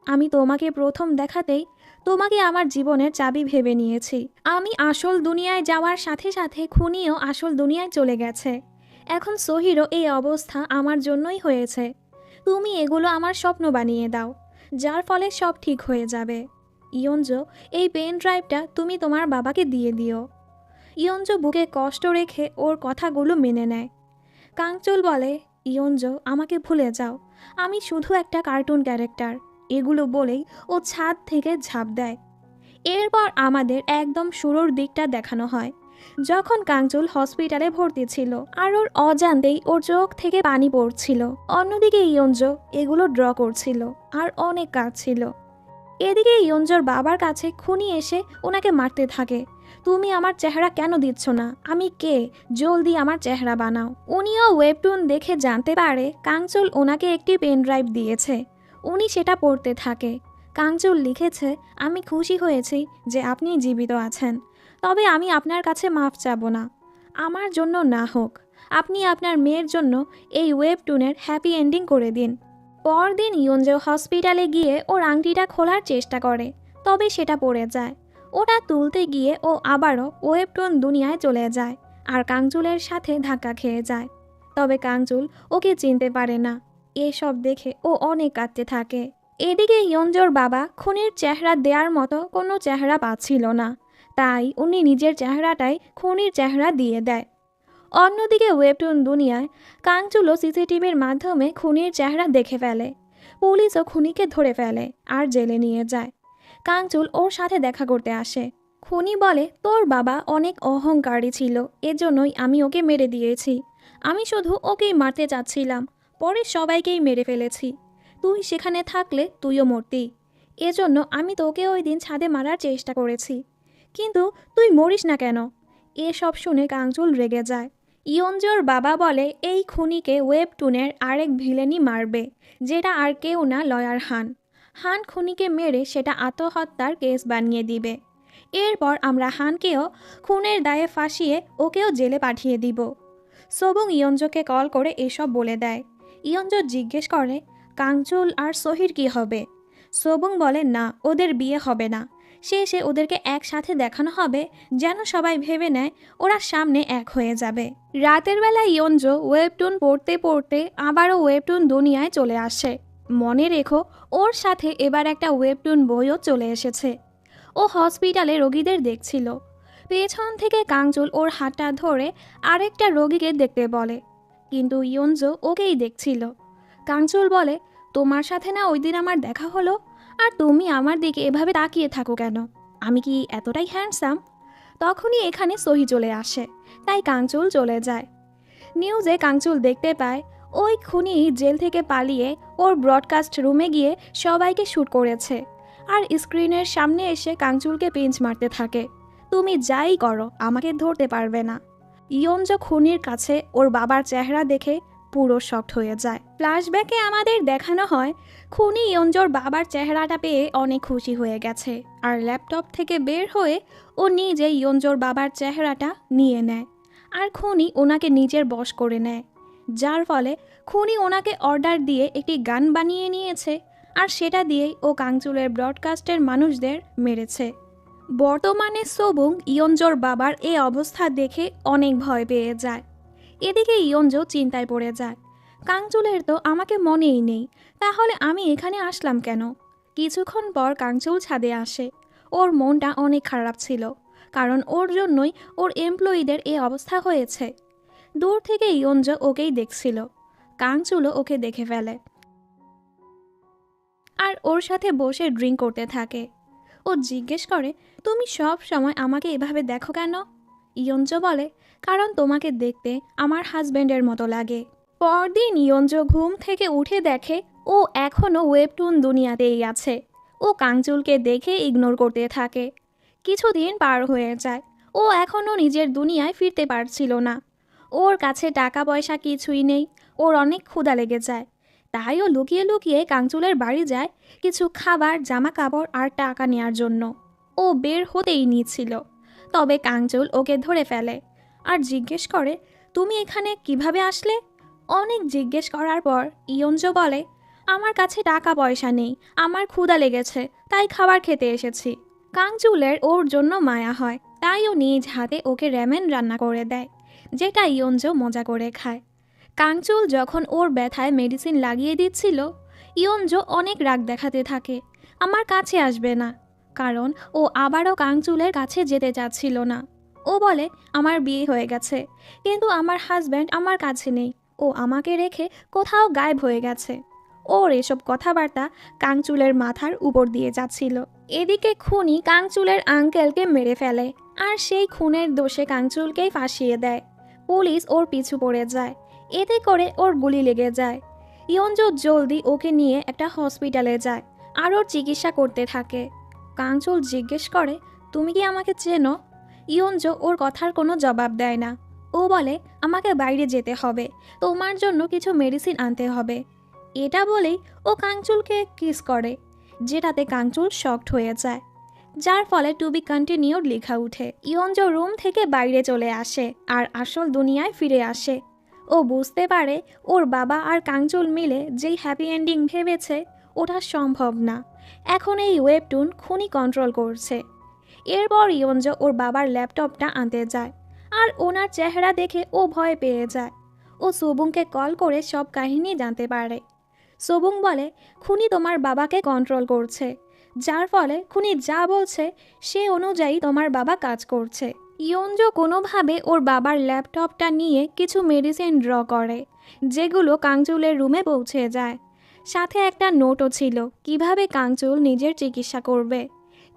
আমি তোমাকে প্রথম দেখাতেই তোমাকে আমার জীবনের চাবি ভেবে নিয়েছি। আমি আসল দুনিয়ায় যাওয়ার সাথে সাথে খুনিও আসল দুনিয়ায় চলে গেছে। এখন সোহিরও এই অবস্থা আমার জন্যই হয়েছে। তুমি এগুলো আমার স্বপ্ন বানিয়ে দাও, যার ফলে সব ঠিক হয়ে যাবে। ইয়ঞ্জো, এই পেন ড্রাইভটা তুমি তোমার বাবাকে দিয়ে দিও। ইয়ঞ্জো বুকে কষ্ট রেখে ওর কথাগুলো মেনে নেয়। কাঞ্চুল বলে, ইয়ঞ্জো, আমাকে ভুলে যাও, আমি শুধু একটা কার্টুন ক্যারেক্টার। এগুলো বলেই ও ছাদ থেকে ঝাঁপ দেয়। এরপর আমাদের একদম শুরুর দিকটা দেখানো হয়, যখন কাঞ্চুল হসপিটালে ভর্তি ছিল আর ওর অজান্তেই ওর চোখ থেকে পানি পড়ছিল। অন্যদিকে ইয়ঞ্জো এগুলো ড্র করছিল আর অনেক কাঁদছিল। এদিকে ইয়ঞ্জোর বাবার কাছে খুনি এসে ওনাকে মারতে থাকে। তুমি আমার চেহারা কেন দিচ্ছ না? আমি কে? জলদি আমার চেহারা বানাও। উনিও ওয়েবটুন দেখে জানতে পারে কাঞ্চুল ওনাকে একটি পেন ড্রাইভ দিয়েছে। উনি সেটা পড়তে থাকে। কাঞ্চুল লিখেছে, আমি খুশি হয়েছি যে আপনি জীবিত আছেন, তবে আমি আপনার কাছে মাফ চাবো না। আমার জন্য না হোক, আপনি আপনার মেয়ের জন্য এই ওয়েবটুনের হ্যাপি এন্ডিং করে দিন। পরদিন ইয়ঞ্জো হসপিটালে গিয়ে ওর আংটিটা খোলার চেষ্টা করে, তবে সেটা পড়ে যায়। ওটা তুলতে গিয়ে ও আবারও ওয়েবটুন দুনিয়ায় চলে যায় আর কাঞ্চুলের সাথে ধাক্কা খেয়ে যায়। তবে কাঞ্চুল ওকে চিনতে পারে না। এসব দেখে ও অনেক কাঁদতে থাকে। এদিকে ইয়ঞ্জোর বাবা খুনির চেহারা দেওয়ার মতো কোনো চেহারা পাচ্ছিল না, তাই উনি নিজের চেহারাটাই খুনির চেহারা দিয়ে দেয়। অন্যদিকে ওয়েবটুন দুনিয়ায় কাঞ্চুলও সিসিটিভির মাধ্যমে খুনির চেহারা দেখে ফেলে। পুলিশও খুনিকে ধরে ফেলে আর জেলে নিয়ে যায়। কাঞ্চুল ওর সাথে দেখা করতে আসে। খুনি বলে, তোর বাবা অনেক অহংকারী ছিল, এজন্যই আমি ওকে মেরে দিয়েছি। আমি শুধু ওকেই মারতে চাচ্ছিলাম, পরে সবাইকেই মেরে ফেলেছি। তুই সেখানে থাকলে তুইও মরতি, এজন্য আমি তোকে ওই দিন ছাদে মারার চেষ্টা করেছি, কিন্তু তুই মরিস না কেন? এসব শুনে কাঞ্চুল রেগে যায়। ইয়ঞ্জোর বাবা বলে এই খুনিকে ওয়েবটুনের আরেক ভিলেনই মারবে, যেটা আর কেউ না, লয়ার হান। হান খুনিকে মেরে সেটা আত্মহত্যার কেস বানিয়ে দিবে। এরপর আমরা হানকেও খুনের দায়ে ফাঁসিয়ে ওকেও জেলে পাঠিয়ে দিব। সোবুং ইয়ঞ্জোকে কল করে এসব বলে দেয়। ইয়ঞ্জো জিজ্ঞেস করে, কাঞ্চুল আর সহির কি হবে? সোবুং বলে, না, ওদের বিয়ে হবে না। শেষে ওদেরকে একসাথে দেখানো হবে, যেন সবাই ভেবে নেয় ওরা সামনে এক হয়ে যাবে। রাতের বেলা ইয়ঞ্জো ওয়েবটুন পড়তে পড়তে আবারও ওয়েবটুন দুনিয়ায় চলে আসে। মনে রেখো, ওর সাথে এবার একটা ওয়েবটুন বইও চলে এসেছে। ও হসপিটালে রোগীদের দেখছিল। পেছন থেকে কাঞ্চুল ওর হাতটা ধরে আরেকটা রোগীকে দেখতে বলে, কিন্তু ইয়ঞ্জো ওকেই দেখছিল। কাঞ্চুল বলে, তোমার সাথে না ওই দিন আমার দেখা হলো, আর তুমি আমার দিকে এভাবে তাকিয়ে থাকো কেন? আমি কি এতটাই হ্যান্ডসাম? তখনই এখানে সহি চলে আসে, তাই কাঞ্চুল চলে যায়। নিউজে কাঞ্চুল দেখতে পায় ওই খুনি জেল থেকে পালিয়ে ওর ব্রডকাস্ট রুমে গিয়ে সবাইকে শ্যুট করেছে, আর স্ক্রিনের সামনে এসে কাঞ্চুলকে পিঞ্চ মারতে থাকে, তুমি যাই করো আমাকে ধরতে পারবে না। ইয়ঞ্জো খুনির কাছে ওর বাবার চেহারা দেখে পুরো শকড হয়ে যায়। ফ্ল্যাশব্যাকে আমাদের দেখানো হয় খুনি ইয়ঞ্জোর বাবার চেহারাটা পেয়ে অনেক খুশি হয়ে গেছে, আর ল্যাপটপ থেকে বের হয়ে ও নিজে ইয়ঞ্জোর বাবার চেহারাটা নিয়ে নেয়, আর খুনি ওনাকে নিজের বশ করে নেয়। যার ফলে খুনি ওনাকে অর্ডার দিয়ে একটি গান বানিয়ে নিয়েছে, আর সেটা দিয়েই ও কাঞ্চুলের ব্রডকাস্টের মানুষদের মেরেছে। বর্তমানে সোবুং ইয়ঞ্জোর বাবার এই অবস্থা দেখে অনেক ভয় পেয়ে যায়। এদিকে ইয়ঞ্জো চিন্তায় পড়ে যায়, কাঞ্চুলের তো আমাকে মনেই নেই, তাহলে আমি এখানে আসলাম কেন? কিছুক্ষণ পর কাঞ্চুল ছাদে আসে। ওর মনটা অনেক খারাপ ছিল, কারণ ওর জন্যই ওর এমপ্লয়িদের এই অবস্থা হয়েছে। দূর থেকে ইয়ঞ্জো ওকেই দেখছিল। কাঞ্চুলও ওকে দেখে ফেলে আর ওর সাথে বসে ড্রিঙ্ক করতে থাকে। ও জিজ্ঞেস করে, তুমি সব সময় আমাকে এভাবে দেখো কেন? ইয়ঞ্জো বলে, কারণ তোমাকে দেখতে আমার হাজব্যান্ডের মতো লাগে। পরদিন ইয়ঞ্জো ঘুম থেকে উঠে দেখে ও এখনও ওয়েবটুন দুনিয়াতেই আছে। ও কাঞ্চুলকে দেখে ইগনোর করতে থাকে। কিছুদিন পার হয়ে যায়, ও এখনও নিজের দুনিয়ায় ফিরতে পারছিল না। ওর কাছে টাকা পয়সা কিছুই নেই, ওর অনেক ক্ষুধা লেগে যায়। তাই ও লুকিয়ে লুকিয়ে কাঞ্চুলের বাড়ি যায় কিছু খাবার, জামা কাপড় আর টাকা নেওয়ার জন্য। ও বের হতেই নিচ্ছিল, তবে কাঞ্চুল ওকে ধরে ফেলে আর জিজ্ঞেস করে, তুমি এখানে কিভাবে আসলে? অনেক জিজ্ঞেস করার পর ইয়ঞ্জো বলে, আমার কাছে টাকা পয়সা নেই, আমার ক্ষুধা লেগেছে, তাই খাবার খেতে এসেছি। কাঞ্চুলের ওর জন্য মায়া হয়, তাই ও নিজ হাতে ওকে র্যামেন রান্না করে দেয়, যেটা ইয়ঞ্জো মজা করে খায়। কাঞ্চুল যখন ওর ব্যথায় মেডিসিন লাগিয়ে দিচ্ছিল, ইয়ঞ্জো অনেক রাগ দেখাতে থাকে, আমার কাছে আসবে না, কারণ ও আবারও কাঞ্চুলের কাছে যেতে চাচ্ছিল না। ও বলে, আমার বিয়ে হয়ে গেছে, কিন্তু আমার হাজব্যান্ড আমার কাছে নেই, ও আমাকে রেখে কোথাও গায়েব হয়ে গেছে। ওর এসব কথাবার্তা কাঞ্চুলের মাথার উপর দিয়ে যাচ্ছিল। এদিকে খুনি কাঞ্চুলের আঙ্কেলকে মেরে ফেলে, আর সেই খুনের দোষে কাঞ্চুলকেই ফাঁসিয়ে দেয়। পুলিশ ওর পিছু পড়ে যায়, এতে করে ওর গুলি লেগে যায়। ইয়ঞ্জো জলদি ওকে নিয়ে একটা হসপিটালে যায় আর ওর চিকিৎসা করতে থাকে। কাঞ্চুল জিজ্ঞেস করে, তুমি কি আমাকে চেনো? ইয়ঞ্জো ওর কথার কোনো জবাব দেয় না। ও বলে, আমাকে বাইরে যেতে হবে, তোমার জন্য কিছু মেডিসিন আনতে হবে। এটা বলেই ও কাঞ্চুলকে কিস করে, যেটাতে কাঞ্চুল শকড হয়ে যায়, যার ফলে টু বি কন্টিনিউড লেখা উঠে। ইয়ঞ্জো রুম থেকে বাইরে চলে আসে আর আসল দুনিয়ায় ফিরে আসে। ও বুঝতে পারে ওর বাবা আর কাঞ্চুল মিলে যেই হ্যাপি এন্ডিং ভেবেছে ওটা সম্ভব না। এখন এই ওয়েবটুন খুনি কন্ট্রোল করছে। এরপর ইয়ঞ্জো ওর বাবার ল্যাপটপটা আনতে যায়, আর ওনার চেহারা দেখে ও ভয় পেয়ে যায়। ও সোবুংকে কল করে সব কাহিনী জানতে পারে। সোবুং বলে, খুনি তোমার বাবাকে কন্ট্রোল করছে, যার ফলে খুনি যা বলছে সে অনুযায়ী তোমার বাবা কাজ করছে। ইয়ঞ্জো কোনোভাবে ওর বাবার ল্যাপটপটা নিয়ে কিছু মেডিসিন ড্র করে, যেগুলো কাঞ্চুলের রুমে পৌঁছে যায়। সাথে একটা নোটও ছিল কিভাবে কাঞ্চুল নিজের চিকিৎসা করবে।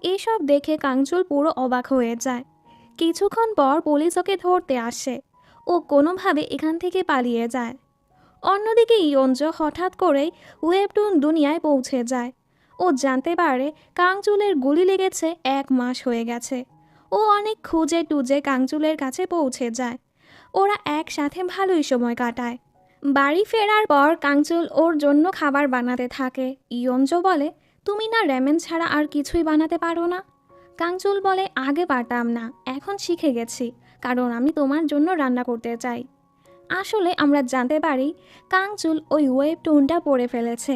এসব দেখে কাঞ্চুল পুরো অবাক হয়ে যায়। কিছুক্ষণ পর পুলিশ ওকে ধরতে আসে। ও কোনোভাবে এখান থেকে পালিয়ে যায়। অন্যদিকে ইয়ঞ্জ হঠাৎ করেই ওয়েবটুন দুনিয়ায় পৌঁছে যায়। ও জানতে পারে কাঞ্চুলের গুলি লেগেছে 1 মাস হয়ে গেছে। ও অনেক খুঁজে টুজে কাঞ্চুলের কাছে পৌঁছে যায়। ওরা একসাথে ভালোই সময় কাটায়। বাড়ি ফেরার পর কাঞ্চুল ওর জন্য খাবার বানাতে থাকে। ইয়ঞ্জ বলে, তুমি না রেমেন ছাড়া আর কিছুই বানাতে পারো না? কাঞ্চুল বলে, আগে পারতাম না, এখন শিখে গেছি, কারণ আমি তোমার জন্য রান্না করতে চাই। আসলে আমরা জানতে পারি কাঞ্চুল ওই ওয়েবটুনটা পড়ে ফেলেছে,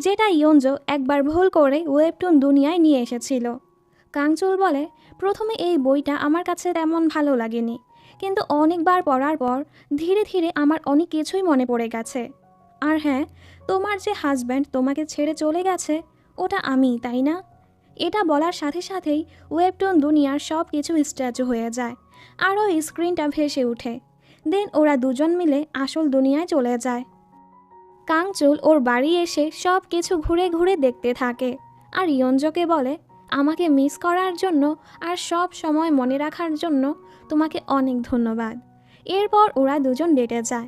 যেটা ইয়ঞ্জ একবার ভুল করে ওয়েবটুন দুনিয়ায় নিয়ে এসেছিল। কাঞ্চুল বলে, প্রথমে এই বইটা আমার কাছে তেমন ভালো লাগেনি, কিন্তু অনেকবার পড়ার পর ধীরে ধীরে আমার অনেক কিছুই মনে পড়ে গেছে। আর হ্যাঁ, তোমার যে হাজব্যান্ড তোমাকে ছেড়ে চলে গেছে, ওটা আমি, তাই না? এটা বলার সাথে সাথেই ওয়েবটুন দুনিয়ার সব কিছু স্ট্যাচু হয়ে যায় আর ওই স্ক্রিনটা ভেসে ওঠে। দেন ওরা দুজন মিলে আসল দুনিয়ায় চলে যায়। কাঞ্চুল ওর বাড়ি এসে সব কিছু ঘুরে ঘুরে দেখতে থাকে আর ইয়ঞ্জকে বলে, আমাকে মিস করার জন্য আর সব সময় মনে রাখার জন্য তোমাকে অনেক ধন্যবাদ। এরপর ওরা দুজন ডেটে যায়।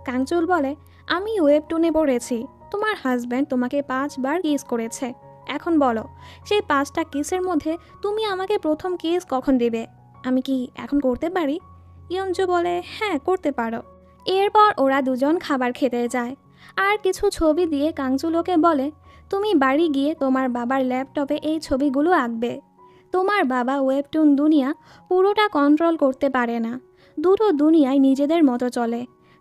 কাঞ্চুল বলে, আমি ওয়েবটুনে পড়েছি তোমার হাজব্যান্ড তোমাকে 5 বার কিস করেছে। এখন বলো, সেই 5টা কিসের মধ্যে তুমি আমাকে প্রথম কিস কখন দেবে? আমি কি এখন করতে পারি? ইয়ঞ্জ বলে, হ্যাঁ, করতে পারো। এরপর ওরা দুজন খাবার খেতে যায় আর কিছু ছবি দিয়ে কাঞ্চুলোকে বলে, তুমি বাড়ি গিয়ে তোমার বাবার ল্যাপটপে এই ছবিগুলো আঁকবে। তোমার বাবা ওয়েবটুন দুনিয়া পুরোটা কন্ট্রোল করতে পারে না, দুটো দুনিয়ায় নিজেদের মতো চলে।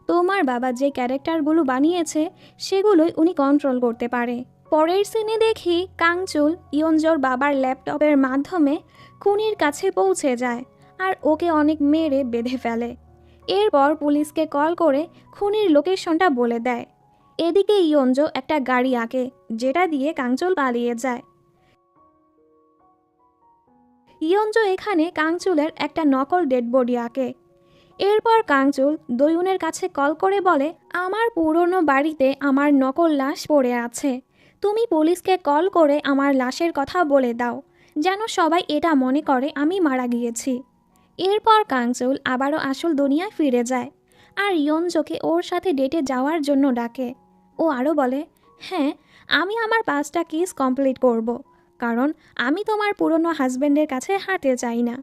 তোমার বাবা যে ক্যারেক্টারগুলো বানিয়েছে সেগুলোই উনি কন্ট্রোল করতে পারে। পরের সিনে দেখি কাঞ্চুল ইয়ঞ্জর বাবার ল্যাপটপের মাধ্যমে খুনির কাছে পৌঁছে যায় আর ওকে অনেক মেরে বেঁধে ফেলে। এরপর পুলিশকে কল করে খুনির লোকেশনটা বলে দেয়। এদিকে ইয়ঞ্জ একটা গাড়ি আঁকে, যেটা দিয়ে কাঞ্চুল পালিয়ে যায়। ইয়ঞ্জ এখানে কাঞ্চুলের একটা নকল ডেড বডি আঁকে। এরপর কাঞ্চুল দয়ুনের কাছে কল করে বলে, আমার পুরনো বাড়িতে আমার নকল লাশ পড়ে আছে, তুমি পুলিশকে কল করে আমার লাশের কথা বলে দাও, যেন সবাই এটা মনে করে আমি মারা গিয়েছি। এরপর কাঞ্চুল আবারও আসল দুনিয়ায় ফিরে যায় আর ইয়ঞ্জকে ওর সাথে ডেটে যাওয়ার জন্য ডাকে। ও আরও বলে, হ্যাঁ, আমি আমার 5টা কেস কমপ্লিট করব, কারণ আমি তোমার পুরনো হাজব্যান্ডের কাছে হাঁটতে চাই না।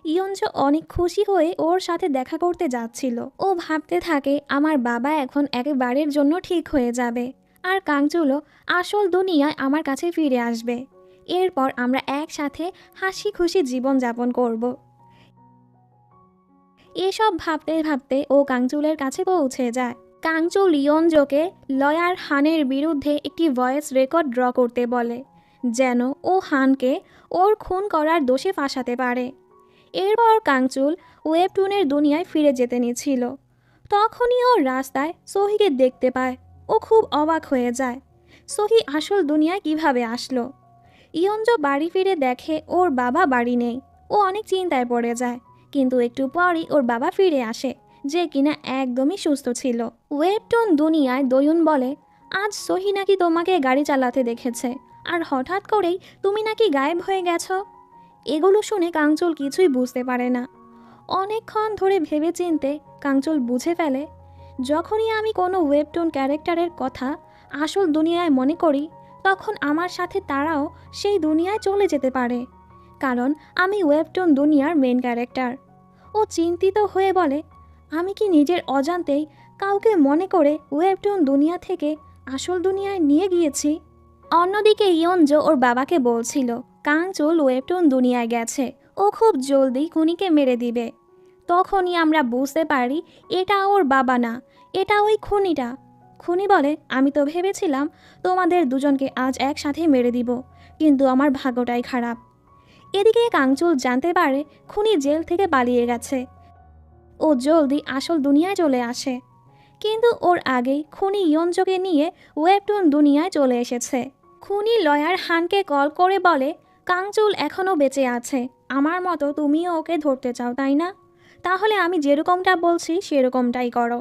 ইয়ঞ্জ অনেক খুশি হয়ে ওর সাথে দেখা করতে যাচ্ছিল। ও ভাবতে থাকে আমার বাবা এখন একেবারের জন্য ঠিক হয়ে যাবে আর কাঞ্চুলও আসল দুনিয়ায় আমার কাছে ফিরে আসবে। এরপর আমরা একসাথে হাসি খুশি জীবনযাপন করব। এসব ভাবতে ভাবতে ও কাঞ্চুলের কাছে পৌঁছে যায়। কাঞ্চুল ইয়ঞ্জকে লয়ার হানের বিরুদ্ধে একটি ভয়েস রেকর্ড ড্র করতে বলে, যেন ও হানকে ওর খুন করার দোষে ফাঁসাতে পারে। এরপর কাঞ্চুল ওয়েবটুনের দুনিয়ায় ফিরে যেতে নিচ্ছিল। তখনই ও রাস্তায় সহিকে দেখতে পায়। ও খুব অবাক হয়ে যায়, সহি আসল দুনিয়ায় কিভাবে আসলো। ইয়ঞ্জ বাড়ি ফিরে দেখে ওর বাবা বাড়ি নেই। ও অনেক চিন্তায় পড়ে যায়, কিন্তু একটু পরই ওর বাবা ফিরে আসে, যে কিনা একদমই সুস্থ ছিল। ওয়েবটুন দুনিয়ায় দয়ুন বলে, আজ সহি নাকি তোমাকে গাড়ি চালাতে দেখেছে আর হঠাৎ করেই তুমি নাকি গায়েব হয়ে গেছো। এগুলো শুনে কাঞ্চুল কিছুই বুঝতে পারে না। অনেকক্ষণ ধরে ভেবেচিন্তে কাঞ্চুল বুঝে ফেলে, যখনই আমি কোনো ওয়েবটুন ক্যারেক্টারের কথা আসল দুনিয়ায় মনে করি, তখন আমার সাথে তারাও সেই দুনিয়ায় চলে যেতে পারে, কারণ আমি ওয়েবটুন দুনিয়ার মেন ক্যারেক্টার। ও চিন্তিত হয়ে বলে, আমি কি নিজের অজান্তেই কাউকে মনে করে ওয়েবটুন দুনিয়া থেকে আসল দুনিয়ায় নিয়ে গিয়েছি? অন্যদিকে ইয়ঞ্জ ওর বাবাকে বলছিল কাঞ্চুল ওয়েবটুন দুনিয়ায় গেছে, ও খুব জলদি খুনিকে মেরে দিবে। তখনই আমরা বুঝতে পারি এটা ওর বাবা না, এটা ওই খুনিটা। খুনি বলে, আমি তো ভেবেছিলাম তোমাদের দুজনকে আজ একসাথে মেরে দিব, কিন্তু আমার ভাগ্যটাই খারাপ। এদিকে কাঞ্চুল জানতে পারে খুনি জেল থেকে পালিয়ে গেছে। ও জলদি আসল দুনিয়ায় চলে আসে, কিন্তু ওর আগেই খুনি ইয়ঞ্জকে নিয়ে ওয়েবটুন দুনিয়ায় চলে এসেছে। খুনি লয়ার হানকে কল করে বলে, কাঞ্চুল এখনও বেঁচে আছে, আমার মতো তুমিও ওকে ধরতে চাও, তাই না? তাহলে আমি যেরকমটা বলছি সেরকমটাই করো।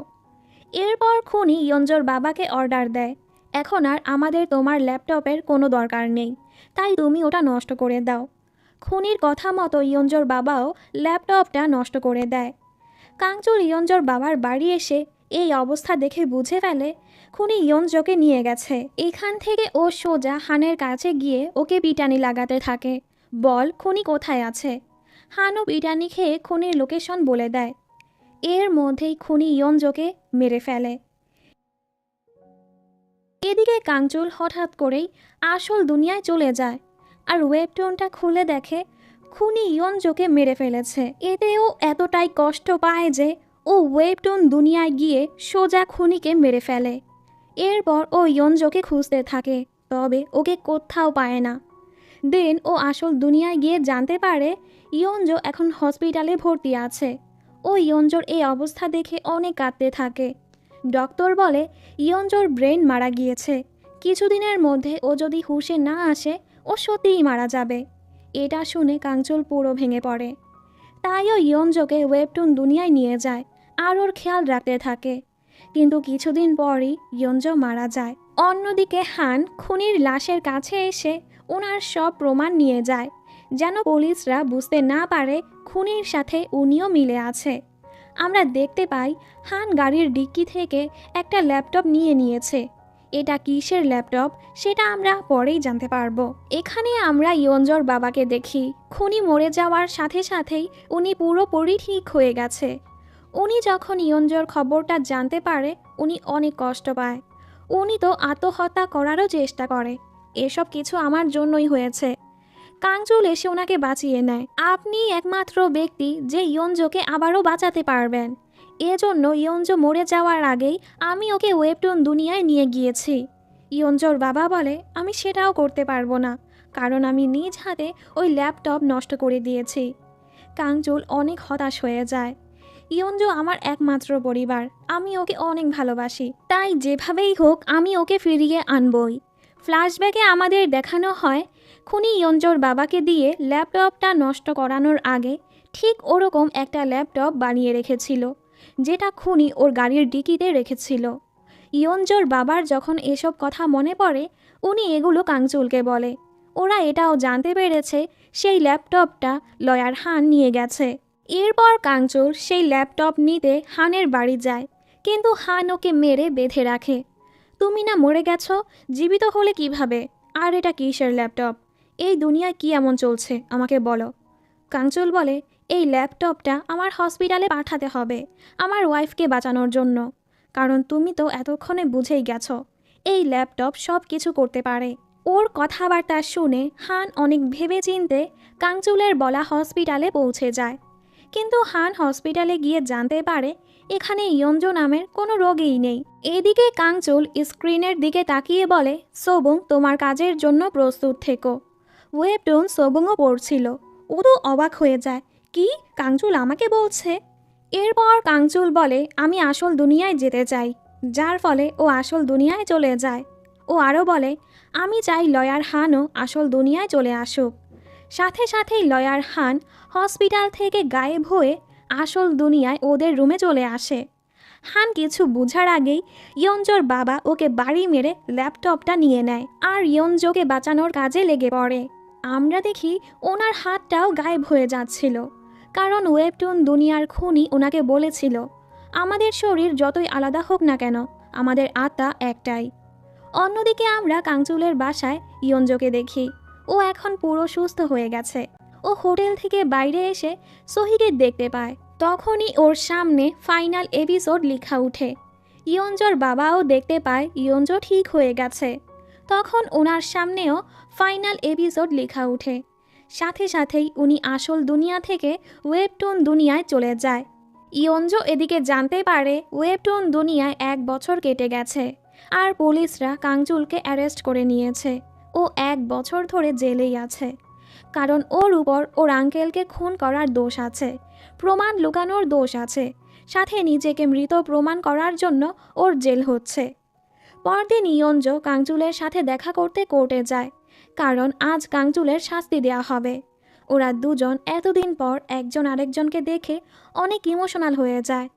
এরপর খুনি ইয়ঞ্জর বাবাকে অর্ডার দেয়, এখন আর আমাদের তোমার ল্যাপটপের কোনো দরকার নেই, তাই তুমি ওটা নষ্ট করে দাও। খুনির কথা মতো ইয়ঞ্জোর বাবাও ল্যাপটপটা নষ্ট করে দেয়। কাঞ্চুল ইয়ঞ্জোর বাবার বাড়ি এসে এই অবস্থা দেখে বুঝে ফেলে খুনি ইয়ঞ্জোকে নিয়ে গেছে। এখান থেকে ও সোজা হানের কাছে গিয়ে ওকে পিটানি লাগাতে থাকে, বল খুনি কোথায় আছে। হানও পিটানি খেয়ে খুনির লোকেশন বলে দেয়। এর মধ্যেই খুনি ইয়ঞ্জোকে মেরে ফেলে। এদিকে কাঞ্চুল হঠাৎ করেই আসল দুনিয়ায় চলে যায় আর ওয়েবটুনটা খুলে দেখে খুনি ইয়ঞ্জোকে মেরে ফেলেছে। এতে ও এতটাই কষ্ট পায় যে ও ওয়েবটুন দুনিয়ায় গিয়ে সোজা খুনিকে মেরে ফেলে। এরপর ও ইয়ঞ্জোকে খুঁজতে থাকে, তবে ওকে কোথাও পায় না। দেন ও আসল দুনিয়ায় গিয়ে জানতে পারে ইয়ঞ্জো এখন হসপিটালে ভর্তি আছে। ও ইয়ঞ্জোর এই অবস্থা দেখে অনেক কাঁদতে থাকে। ডক্টর বলে ইয়ঞ্জোর ব্রেন মারা গিয়েছে, কিছুদিনের মধ্যে ও যদি হুঁশে না আসে ও সত্যিই মারা যাবে। এটা শুনে কাঞ্চুল পুরো ভেঙে পড়ে। তাই ও ইয়ঞ্জোকে ওয়েবটুন দুনিয়ায় নিয়ে যায় আর ওর খেয়াল রাখতে থাকে। কিন্তু কিছুদিন পরই ইয়ঞ্জো মারা যায়। অন্যদিকে হান খুনির লাশের কাছে এসে ওনার সব প্রমাণ নিয়ে যায়, যেন পুলিশরা বুঝতে না পারে খুনির সাথে উনিও মিলে আছে। আমরা দেখতে পাই হান গাড়ির ডিক্কি থেকে একটা ল্যাপটপ নিয়েছে। এটা কিসের ল্যাপটপ সেটা আমরা পরেই জানতে পারবো। এখানে আমরা ইয়ঞ্জোর বাবাকে দেখি। খুনি মরে যাওয়ার সাথে সাথেই উনি পুরোপুরি ঠিক হয়ে গেছে। উনি যখন ইয়ঞ্জোর খবরটা জানতে পারে উনি অনেক কষ্ট পায়। উনি তো আত্মহত্যা করারও চেষ্টা করে। এসব কিছু আমার জন্যই হয়েছে। কাঞ্চুল এসে ওনাকে বাঁচিয়ে নেয়। আপনি একমাত্র ব্যক্তি যে ইয়ঞ্জোকে আবারও বাঁচাতে পারবেন। এজন্য ইয়ঞ্জো মরে যাওয়ার আগেই আমি ওকে ওয়েবটুন দুনিয়ায় নিয়ে গিয়েছি। ইয়ঞ্জোর বাবা বলে আমি সেটাও করতে পারবো না, কারণ আমি নিজ হাতে ওই ল্যাপটপ নষ্ট করে দিয়েছি। কাঞ্চুল অনেক হতাশ হয়ে যায়। ইয়ঞ্জো আমার একমাত্র পরিবার, আমি ওকে অনেক ভালোবাসি, তাই যেভাবেই হোক আমি ওকে ফিরিয়ে আনবই। ফ্ল্যাশব্যাকে আমাদের দেখানো হয় খুনি ইয়ঞ্জোর বাবাকে দিয়ে ল্যাপটপটা নষ্ট করানোর আগে ঠিক ওরকম একটা ল্যাপটপ বানিয়ে রেখেছিল, যেটা খুনি ওর গাড়ির ডিকিতে রেখেছিল। ইয়ঞ্জোর বাবার যখন এসব কথা মনে পড়ে উনি এগুলো কাঞ্চুলকে বলে। ওরা এটাও জানতে পেরেছে সেই ল্যাপটপটা লয়ার হান নিয়ে গেছে। এরপর কাঞ্চুল সেই ল্যাপটপ নিতে হানের বাড়ি যায়, কিন্তু হান ওকে মেরে বেঁধে রাখে। তুমি না মরে গেছো, জীবিত হলে কিভাবে? আর এটা কিসের ল্যাপটপ? এই দুনিয়ায় কি এমন চলছে আমাকে বলো। কাঞ্চুল বলে এই ল্যাপটপটা আমার হসপিটালে পাঠাতে হবে আমার ওয়াইফকে বাঁচানোর জন্য, কারণ তুমি তো এতক্ষণে বুঝেই গেছো এই ল্যাপটপ সব কিছু করতে পারে। ওর কথাবার্তা শুনে হান অনেক ভেবেচিন্তে কাঞ্চুলের বলা হসপিটালে পৌঁছে যায়। কিন্তু হান হসপিটালে গিয়ে জানতে পারে এখানে ইয়ঞ্জো নামের কোনো রোগীই নেই। এদিকে কাঞ্চুল স্ক্রিনের দিকে তাকিয়ে বলে সোবুং তোমার কাজের জন্য প্রস্তুত থেকো। ওয়েবটুন সোবুংও পড়ছিল। ও তো অবাক হয়ে যায়, কি কাঞ্চুল আমাকে বলছে? এরপর কাঞ্চুল বলে আমি আসল দুনিয়ায় যেতে চাই, যার ফলে ও আসল দুনিয়ায় চলে যায়। ও আরও বলে আমি চাই লয়ার হানও আসল দুনিয়ায় চলে আসুক। সাথে সাথেই লয়ার হান হসপিটাল থেকে গায়েব হয়ে আসল দুনিয়ায় ওদের রুমে চলে আসে। হান কিছু বোঝার আগেই ইয়ঞ্জোর বাবা ওকে বাড়ি মেরে ল্যাপটপটা নিয়ে নেয় আর ইয়ঞ্জোকে বাঁচানোর কাজে লেগে পড়ে। আমরা দেখি ওনার হাতটাও গায়েব হয়ে যাচ্ছিল, কারণ ওয়েবটুন দুনিয়ার খুনি ওনাকে বলেছিল আমাদের শরীর যতই আলাদা হোক না কেন আমাদের আত্মা একটাই। অন্যদিকে আমরা কাঞ্চুলের বাসায় ইয়ঞ্জোকে দেখি। ও এখন পুরো সুস্থ হয়ে গেছে। ও হোটেল থেকে বাইরে এসে সহিকে দেখতে পায়। তখনই ওর সামনে ফাইনাল এপিসোড লেখা উঠে। ইয়ঞ্জোর বাবাও দেখতে পায় ইয়ঞ্জো ঠিক হয়ে গেছে। তখন ওনার সামনেও ফাইনাল এপিসোড লেখা উঠে। সাথে সাথেই উনি আসল দুনিয়া থেকে ওয়েবটুন দুনিয়ায় চলে যায়। ইয়ঞ্জো এদিকে জানতে পারে ওয়েবটুন দুনিয়ায় 1 বছর কেটে গেছে আর পুলিশরা কাঞ্চুলকে অ্যারেস্ট করে নিয়েছে। ও 1 বছর ধরে জেলেই আছে, কারণ ওর উপর ওর আঙ্কেলকে খুন করার দোষ আছে, প্রমাণ লুকানোর দোষ আছে, সাথে নিজেকে মৃত প্রমাণ করার জন্য ওর জেল হচ্ছে। পরদিন ইয়ঞ্জো কাঞ্চুলের সাথে দেখা করতে কোর্টে যায়, কারণ আজ কাঞ্চুলের শাস্তি দেওয়া হবে। ওরা দুজন এতদিন পর একজন আরেকজনকে দেখে অনেক ইমোশনাল হয়ে যায়।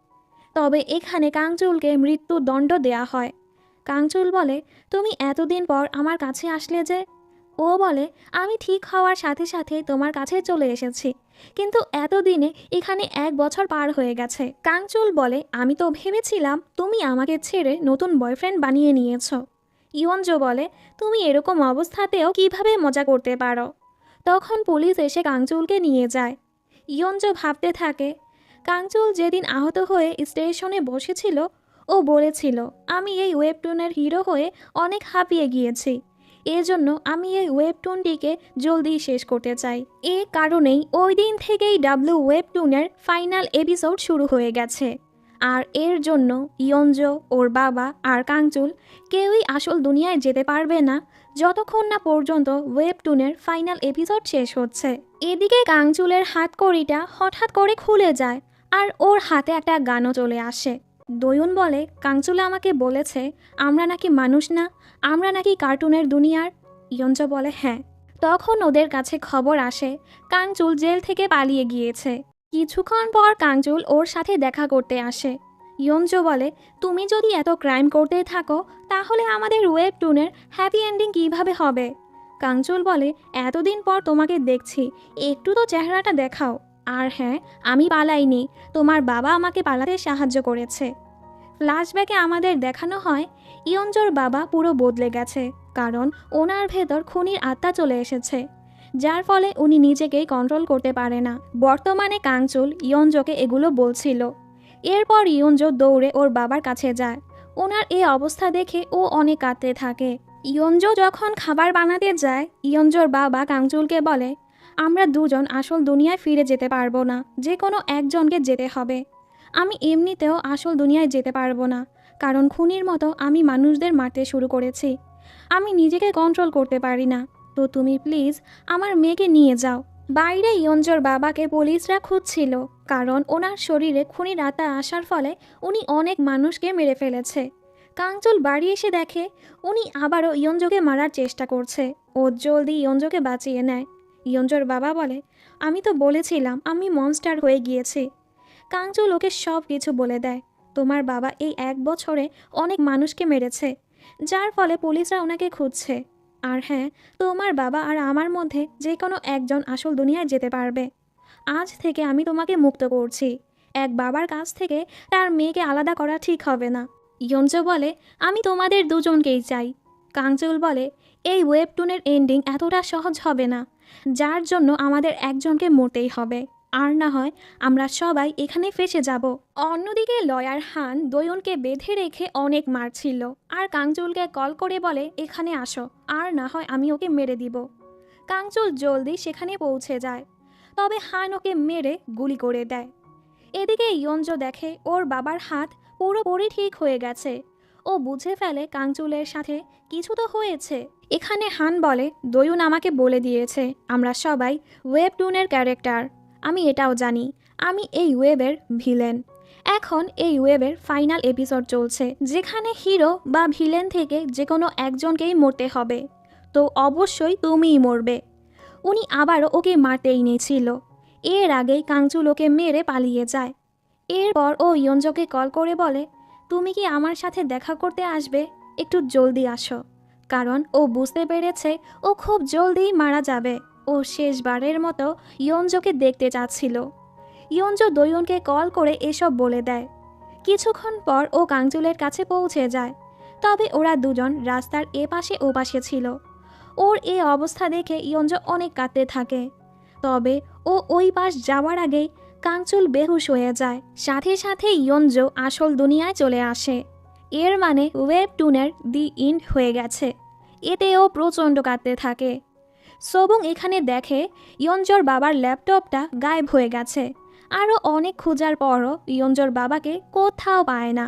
তবে এখানে কাঞ্চুলকে মৃত্যুদণ্ড দেয়া হয়। কাঞ্চুল বলে, তুমি এতদিন পর আমার কাছে আসলে যে? ও বলে, আমি ঠিক হওয়ার সাথে সাথে তোমার কাছে চলে এসেছি, কিন্তু এতদিনে এখানে 1 বছর পার হয়ে গেছে। কাঞ্চুল বলে, আমি তো ভেবেছিলাম তুমি আমাকে ছেড়ে নতুন বয়ফ্রেন্ড বানিয়ে নিয়েছ। ইয়ঞ্জো বলে, তুমি এরকম অবস্থাতেও কিভাবে মজা করতে পারো? তখন পুলিশ এসে কাঞ্চুলকে নিয়ে যায়। ইয়ঞ্জো ভাবতে থাকে, কাঞ্চুল যেদিন আহত হয়ে স্টেশনে বসেছিল, ও বলেছিল আমি এই ওয়েবটুনের হিরো হয়ে অনেক হাঁপিয়ে গিয়েছি, এজন্য আমি এই ওয়েবটুনটিকে জলদি শেষ করতে চাই। এ কারণেই ওই দিন থেকেই ডাব্লিউ ওয়েবটুনের ফাইনাল এপিসোড শুরু হয়ে গেছে। আর এর জন্য ইয়ঞ্জো, ওর বাবা আর কাঞ্চুল কেউই আসল দুনিয়ায় যেতে পারবে না যতক্ষণ না পর্যন্ত ওয়েবটুনের ফাইনাল এপিসোড শেষ হচ্ছে। এদিকে কাঞ্চুলের হাতকড়িটা হঠাৎ করে খুলে যায় আর ওর হাতে একটা গানও চলে আসে। দয়ুন বলে, কাঞ্চুল আমাকে বলেছে আমরা নাকি মানুষ না, আমরা নাকি কার্টুনের দুনিয়ার। ইয়ঞ্জো বলে, হ্যাঁ। তখন ওদের কাছে খবর আসে কাঞ্চুল জেল থেকে পালিয়ে গিয়েছে। কিছুক্ষণ পর কাঞ্চুল ওর সাথে দেখা করতে আসে। ইয়ঞ্জো বলে, তুমি যদি এত ক্রাইম করতে থাকো তাহলে আমাদের ওয়েবটুনের হ্যাপি এন্ডিং কিভাবে হবে? কাঞ্চুল বলে, এতদিন পর তোমাকে দেখছি, একটু তো চেহারাটা দেখাও। আর হ্যাঁ, আমি পালাইনি, তোমার বাবা আমাকে পালাতে সাহায্য করেছে। ফ্ল্যাশব্যাকে আমাদের দেখানো হয় ইয়ঞ্জোর বাবা পুরো বদলে গেছে, কারণ ওনার ভেতর খুনির আত্মা চলে এসেছে, যার ফলে উনি নিজেকেই কন্ট্রোল করতে পারে না। বর্তমানে কাঞ্চুল ইয়ঞ্জোকে এগুলো বলছিল। এরপর ইয়ঞ্জো দৌড়ে ওর বাবার কাছে যায়। ওনার এই অবস্থা দেখে ও অনেক কাঁদতে থাকে। ইয়ঞ্জো যখন খাবার বানাতে যায়, ইয়ঞ্জোর বাবা কাঞ্চুলকে বলে, আমরা দুজন আসল দুনিয়ায় ফিরে যেতে পারবো না, যে কোনো একজনকে যেতে হবে। আমি এমনিতেও আসল দুনিয়ায় যেতে পারবো না, কারণ খুনির মতো আমি মানুষদের মারতে শুরু করেছি। আমি নিজেকে কন্ট্রোল করতে পারি না, তো তুমি প্লিজ আমার মেয়েকে নিয়ে যাও। বাইরে ইয়ঞ্জোর বাবাকে পুলিশরা খুঁজছিল, কারণ ওনার শরীরে খুনির আত্মা আসার ফলে উনি অনেক মানুষকে মেরে ফেলেছে। কাঞ্চুল বাড়ি এসে দেখে উনি আবারও ইয়ঞ্জোকে মারার চেষ্টা করছে। ও জলদি ইয়ঞ্জোকে বাঁচিয়ে নেয়। ইয়ঞ্জোর বাবা বলে, আমি তো বলেছিলাম আমি মনস্টার হয়ে গিয়েছি। কাঞ্চুল ওকে সব কিছু বলে দেয়। তোমার বাবা এই 1 বছরে অনেক মানুষকে মেরেছে, যার ফলে পুলিশরা ওনাকে খুঁজছে। আর হ্যাঁ, তোমার বাবা আর আমার মধ্যে যে কোনো একজন আসল দুনিয়ায় যেতে পারবে। আজ থেকে আমি তোমাকে মুক্ত করছি। এক বাবার কাছ থেকে তার মেয়েকে আলাদা করা ঠিক হবে না। ইয়ঞ্জো বলে, আমি তোমাদের দুজনকেই চাই। কাঞ্চুল বলে, এই ওয়েবটুনের এন্ডিং এতটা সহজ হবে না, যার জন্য আমাদের একজনকে মরতেই হবে, আর না হয় আমরা সবাই এখানে ফেসে যাব। অন্যদিকে লয়ার হান দয়ুনকে বেঁধে রেখে অনেক মারছিল, আর কাঞ্চুলকে কল করে বলে, এখানে আসো, আর না হয় আমি ওকে মেরে দিব। কাঞ্চুল জলদি সেখানে পৌঁছে যায়, তবে হান ওকে মেরে গুলি করে দেয়। এদিকে ইয়ঞ্জো দেখে ওর বাবার হাত পুরোপুরি ঠিক হয়ে গেছে। ও বুঝে ফেলে কাঞ্চুলের সাথে কিছু তো হয়েছে। এখানে হান বলে, দয়ুন আমাকে বলে দিয়েছে আমরা সবাই ওয়েবটুনের ক্যারেক্টার। আমি এটাও জানি আমি এই ওয়েবের ভিলেন। এখন এই ওয়েবের ফাইনাল এপিসোড চলছে, যেখানে হিরো বা ভিলেন থেকে যে কোনো একজনকেই মরতে হবে, তো অবশ্যই তুমিই মরবে। উনি আবারও ওকে মারতেই নিয়েছিল। এর আগেই কাঞ্চুল ওকে মেরে পালিয়ে যায়। এরপর ও ইয়ঞ্জোকে কল করে বলে, তুমি কি আমার সাথে দেখা করতে আসবে? একটু জলদি আসো, কারণ ও বুঝতে পেরেছে ও খুব জলদি মারা যাবে। ও শেষবারের মতো ইয়ঞ্জোকে দেখতে চাচ্ছিল। ইয়ঞ্জো দয়ুনকে কল করে এসব বলে দেয়। কিছুক্ষণ পর ও কাঞ্চুলের কাছে পৌঁছে যায়, তবে ওরা দুজন রাস্তার এপাশে ওপাশে ছিল। ওর এই অবস্থা দেখে ইয়ঞ্জো অনেক কাঁদতে থাকে, তবে ও ওই পাশ যাওয়ার আগেই কাঞ্চুল বেহুশ হয়ে যায়। সাথে সাথে ইয়ঞ্জো আসল দুনিয়ায় চলে আসে। এর মানে ওয়েবটুনের দি এন্ড হয়ে গেছে। এতে ও প্রচণ্ড কাঁদতে থাকে। সোবুং এখানে দেখে ইয়ঞ্জোর বাবার ল্যাপটপটা গায়েব হয়ে গেছে। আরও অনেক খোঁজার পরও ইয়ঞ্জোর বাবাকে কোথাও পায় না।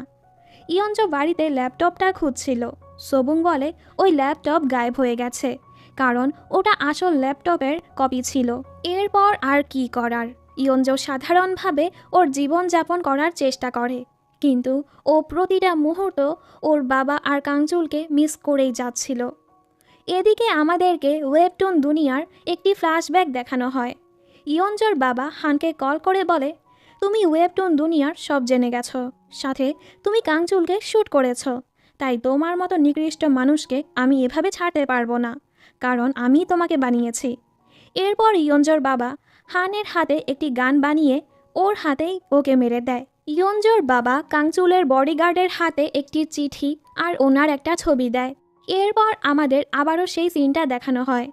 ইয়ঞ্জো বাড়িতে ল্যাপটপটা খুঁজছিল। সোবুং বলে ওই ল্যাপটপ গায়েব হয়ে গেছে, কারণ ওটা আসল ল্যাপটপের কপি ছিল। এরপর আর কি করার, ইয়ঞ্জো সাধারণভাবে ওর জীবনযাপন করার চেষ্টা করে, কিন্তু ও প্রতিটা মুহূর্ত ওর বাবা আর কাঞ্চুলকে মিস করেই যাচ্ছিল। এদিকে আমাদেরকে ওয়েবটুন দুনিয়ার একটি ফ্ল্যাশব্যাক দেখানো হয়। ইয়ঞ্জোর বাবা হানকে কল করে বলে, তুমি ওয়েবটুন দুনিয়ার সব জেনে গেছো, সাথে তুমি কাঞ্চুলকে শ্যুট করেছো, তাই তোমার মতো নিকৃষ্ট মানুষকে আমি এভাবে ছাড়তে পারবো না, কারণ আমি তোমাকে বানিয়েছি। এরপর ইয়ঞ্জোর বাবা হানের হাতে একটি গান বানিয়ে ওর হাতেই ওকে মেরে দেয়। ইয়ঞ্জোর বাবা কাংচুলের বডিগার্ডের হাতে একটি চিঠি আর ওনার একটা ছবি দেয়। এরপর আমাদের আবারও সেই সিনটা দেখানো হয়,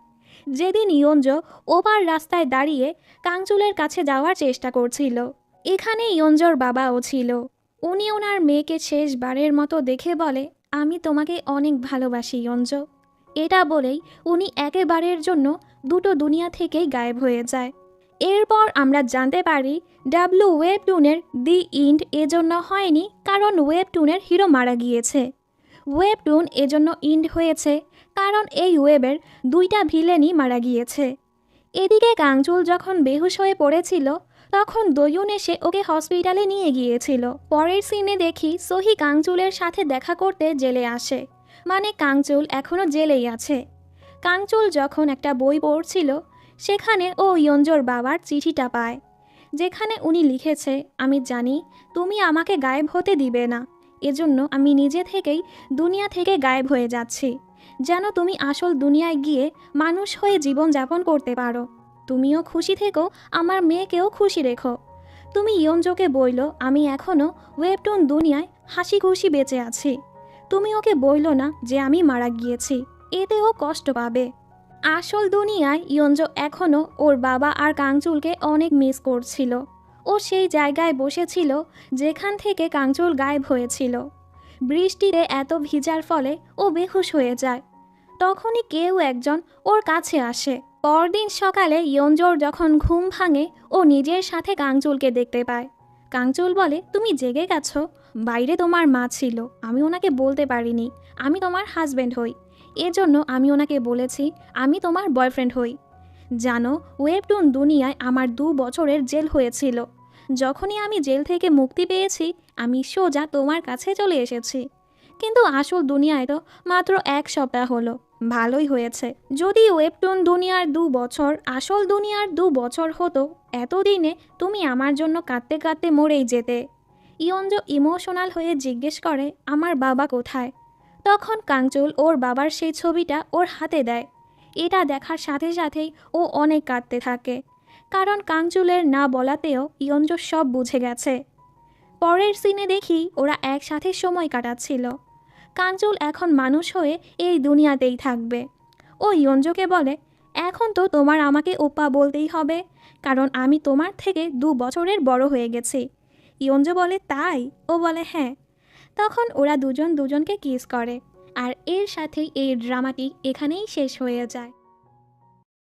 যেদিন ইয়ঞ্জো ওপার রাস্তায় দাঁড়িয়ে কাংচুলের কাছে যাওয়ার চেষ্টা করছিল। এখানে ইয়ঞ্জোর বাবাও ছিল। উনি ওনার মেয়েকে শেষবারের মতো দেখে বলে, আমি তোমাকে অনেক ভালোবাসি ইয়ঞ্জো। এটা বলেই উনি একেবারের জন্য দুটো দুনিয়া থেকেই গায়েব হয়ে যায়। এরপর আমরা জানতে পারি ডাব্লু ওয়েবটুনের দি ইন্ড এজন্য হয়নি, কারণ ওয়েবটুনের হিরো মারা গিয়েছে। ওয়েবটুন এজন্য ইন্ড হয়েছে কারণ এই ওয়েবের দুইটা ভিলেনই মারা গিয়েছে। এদিকে কাংচুল যখন বেহুশ হয়ে পড়েছিল তখন দয়ুন এসে ওকে হসপিটালে নিয়ে গিয়েছিল। পরের সিনে দেখি সহি কাংচুলের সাথে দেখা করতে জেলে আসে, মানে কাংচুল এখনও জেলেই আছে। কাংচুল যখন একটা বই পড়ছিল সেখানে ও ইয়ঞ্জোর বাবার চিঠিটা পায়, যেখানে উনি লিখেছে, আমি জানি তুমি আমাকে গায়েব হতে দিবে না, এজন্য আমি নিজে থেকেই দুনিয়া থেকে গায়েব হয়ে যাচ্ছি, যেন তুমি আসল দুনিয়ায় গিয়ে মানুষ হয়ে জীবন যাপন করতে পারো। তুমিও খুশি থেকো, আমার মেয়েকেও খুশি রেখো। তুমি ইয়ঞ্জোকে বইলো আমি এখনও ওয়েবটুন দুনিয়ায় হাসি খুশি বেঁচে আছি। তুমি ওকে বইলো না যে আমি মারা গিয়েছি, এতে ও কষ্ট পাবে। আসল দুনিয়ায় ইয়ঞ্জো এখনও ওর বাবা আর কাংচুলকে অনেক মিস করছিল। ও সেই জায়গায় বসেছিল যেখান থেকে কাংচুল গায়েব হয়েছিল। বৃষ্টিতে এত ভিজার ফলে ও বেহুশ হয়ে যায়। তখনই কেউ একজন ওর কাছে আসে। পরদিন সকালে ইয়ঞ্জোর যখন ঘুম ভাঙে ও নিজের সাথে কাংচুলকে দেখতে পায়। কাংচুল বলে, তুমি জেগে গেছো? বাইরে তোমার মা ছিল, আমি ওনাকে বলতে পারিনি আমি তোমার হাজব্যান্ড হই, এজন্য আমি ওনাকে বলেছি আমি তোমার বয়ফ্রেন্ড হই। জানো, ওয়েবটুন দুনিয়ায় আমার 2 বছরের জেল হয়েছিল। যখনই আমি জেল থেকে মুক্তি পেয়েছি আমি সোজা তোমার কাছে চলে এসেছি। কিন্তু আসল দুনিয়ায় তো মাত্র 1 সপ্তাহ হলো। ভালোই হয়েছে, যদি ওয়েবটুন দুনিয়ার 2 বছর আসল দুনিয়ার 2 বছর হতো, এতদিনে তুমি আমার জন্য কাঁদতে কাঁদতে মরেই যেতে। ইয়ঞ্জো ইমোশনাল হয়ে জিজ্ঞেস করে, আমার বাবা কোথায়? তখন কাংচুল ওর বাবার সেই ছবিটা ওর হাতে দেয়। এটা দেখার সাথে সাথেই ও অনেক কাঁদতে থাকে, কারণ কাংচুলের না বলাতেও ইয়ঞ্জো সব বুঝে গেছে। পরের সিনে দেখি ওরা একসাথে সময় কাটাচ্ছিল। কাংচুল এখন মানুষ হয়ে এই দুনিয়াতেই থাকবে। ও ইয়ঞ্জোকে বলে, এখন তো তোমার আমাকে ওপ্পা বলতেই হবে, কারণ আমি তোমার থেকে 2 বছরের বড় হয়ে গেছি। ইয়ঞ্জো বলে, তাই? ও বলে, হ্যাঁ। তখন ওরা দুজন দুজনকে কিস করে। আর এর সাথেই এই ড্রামাটি এখানেই শেষ হয়ে যায়।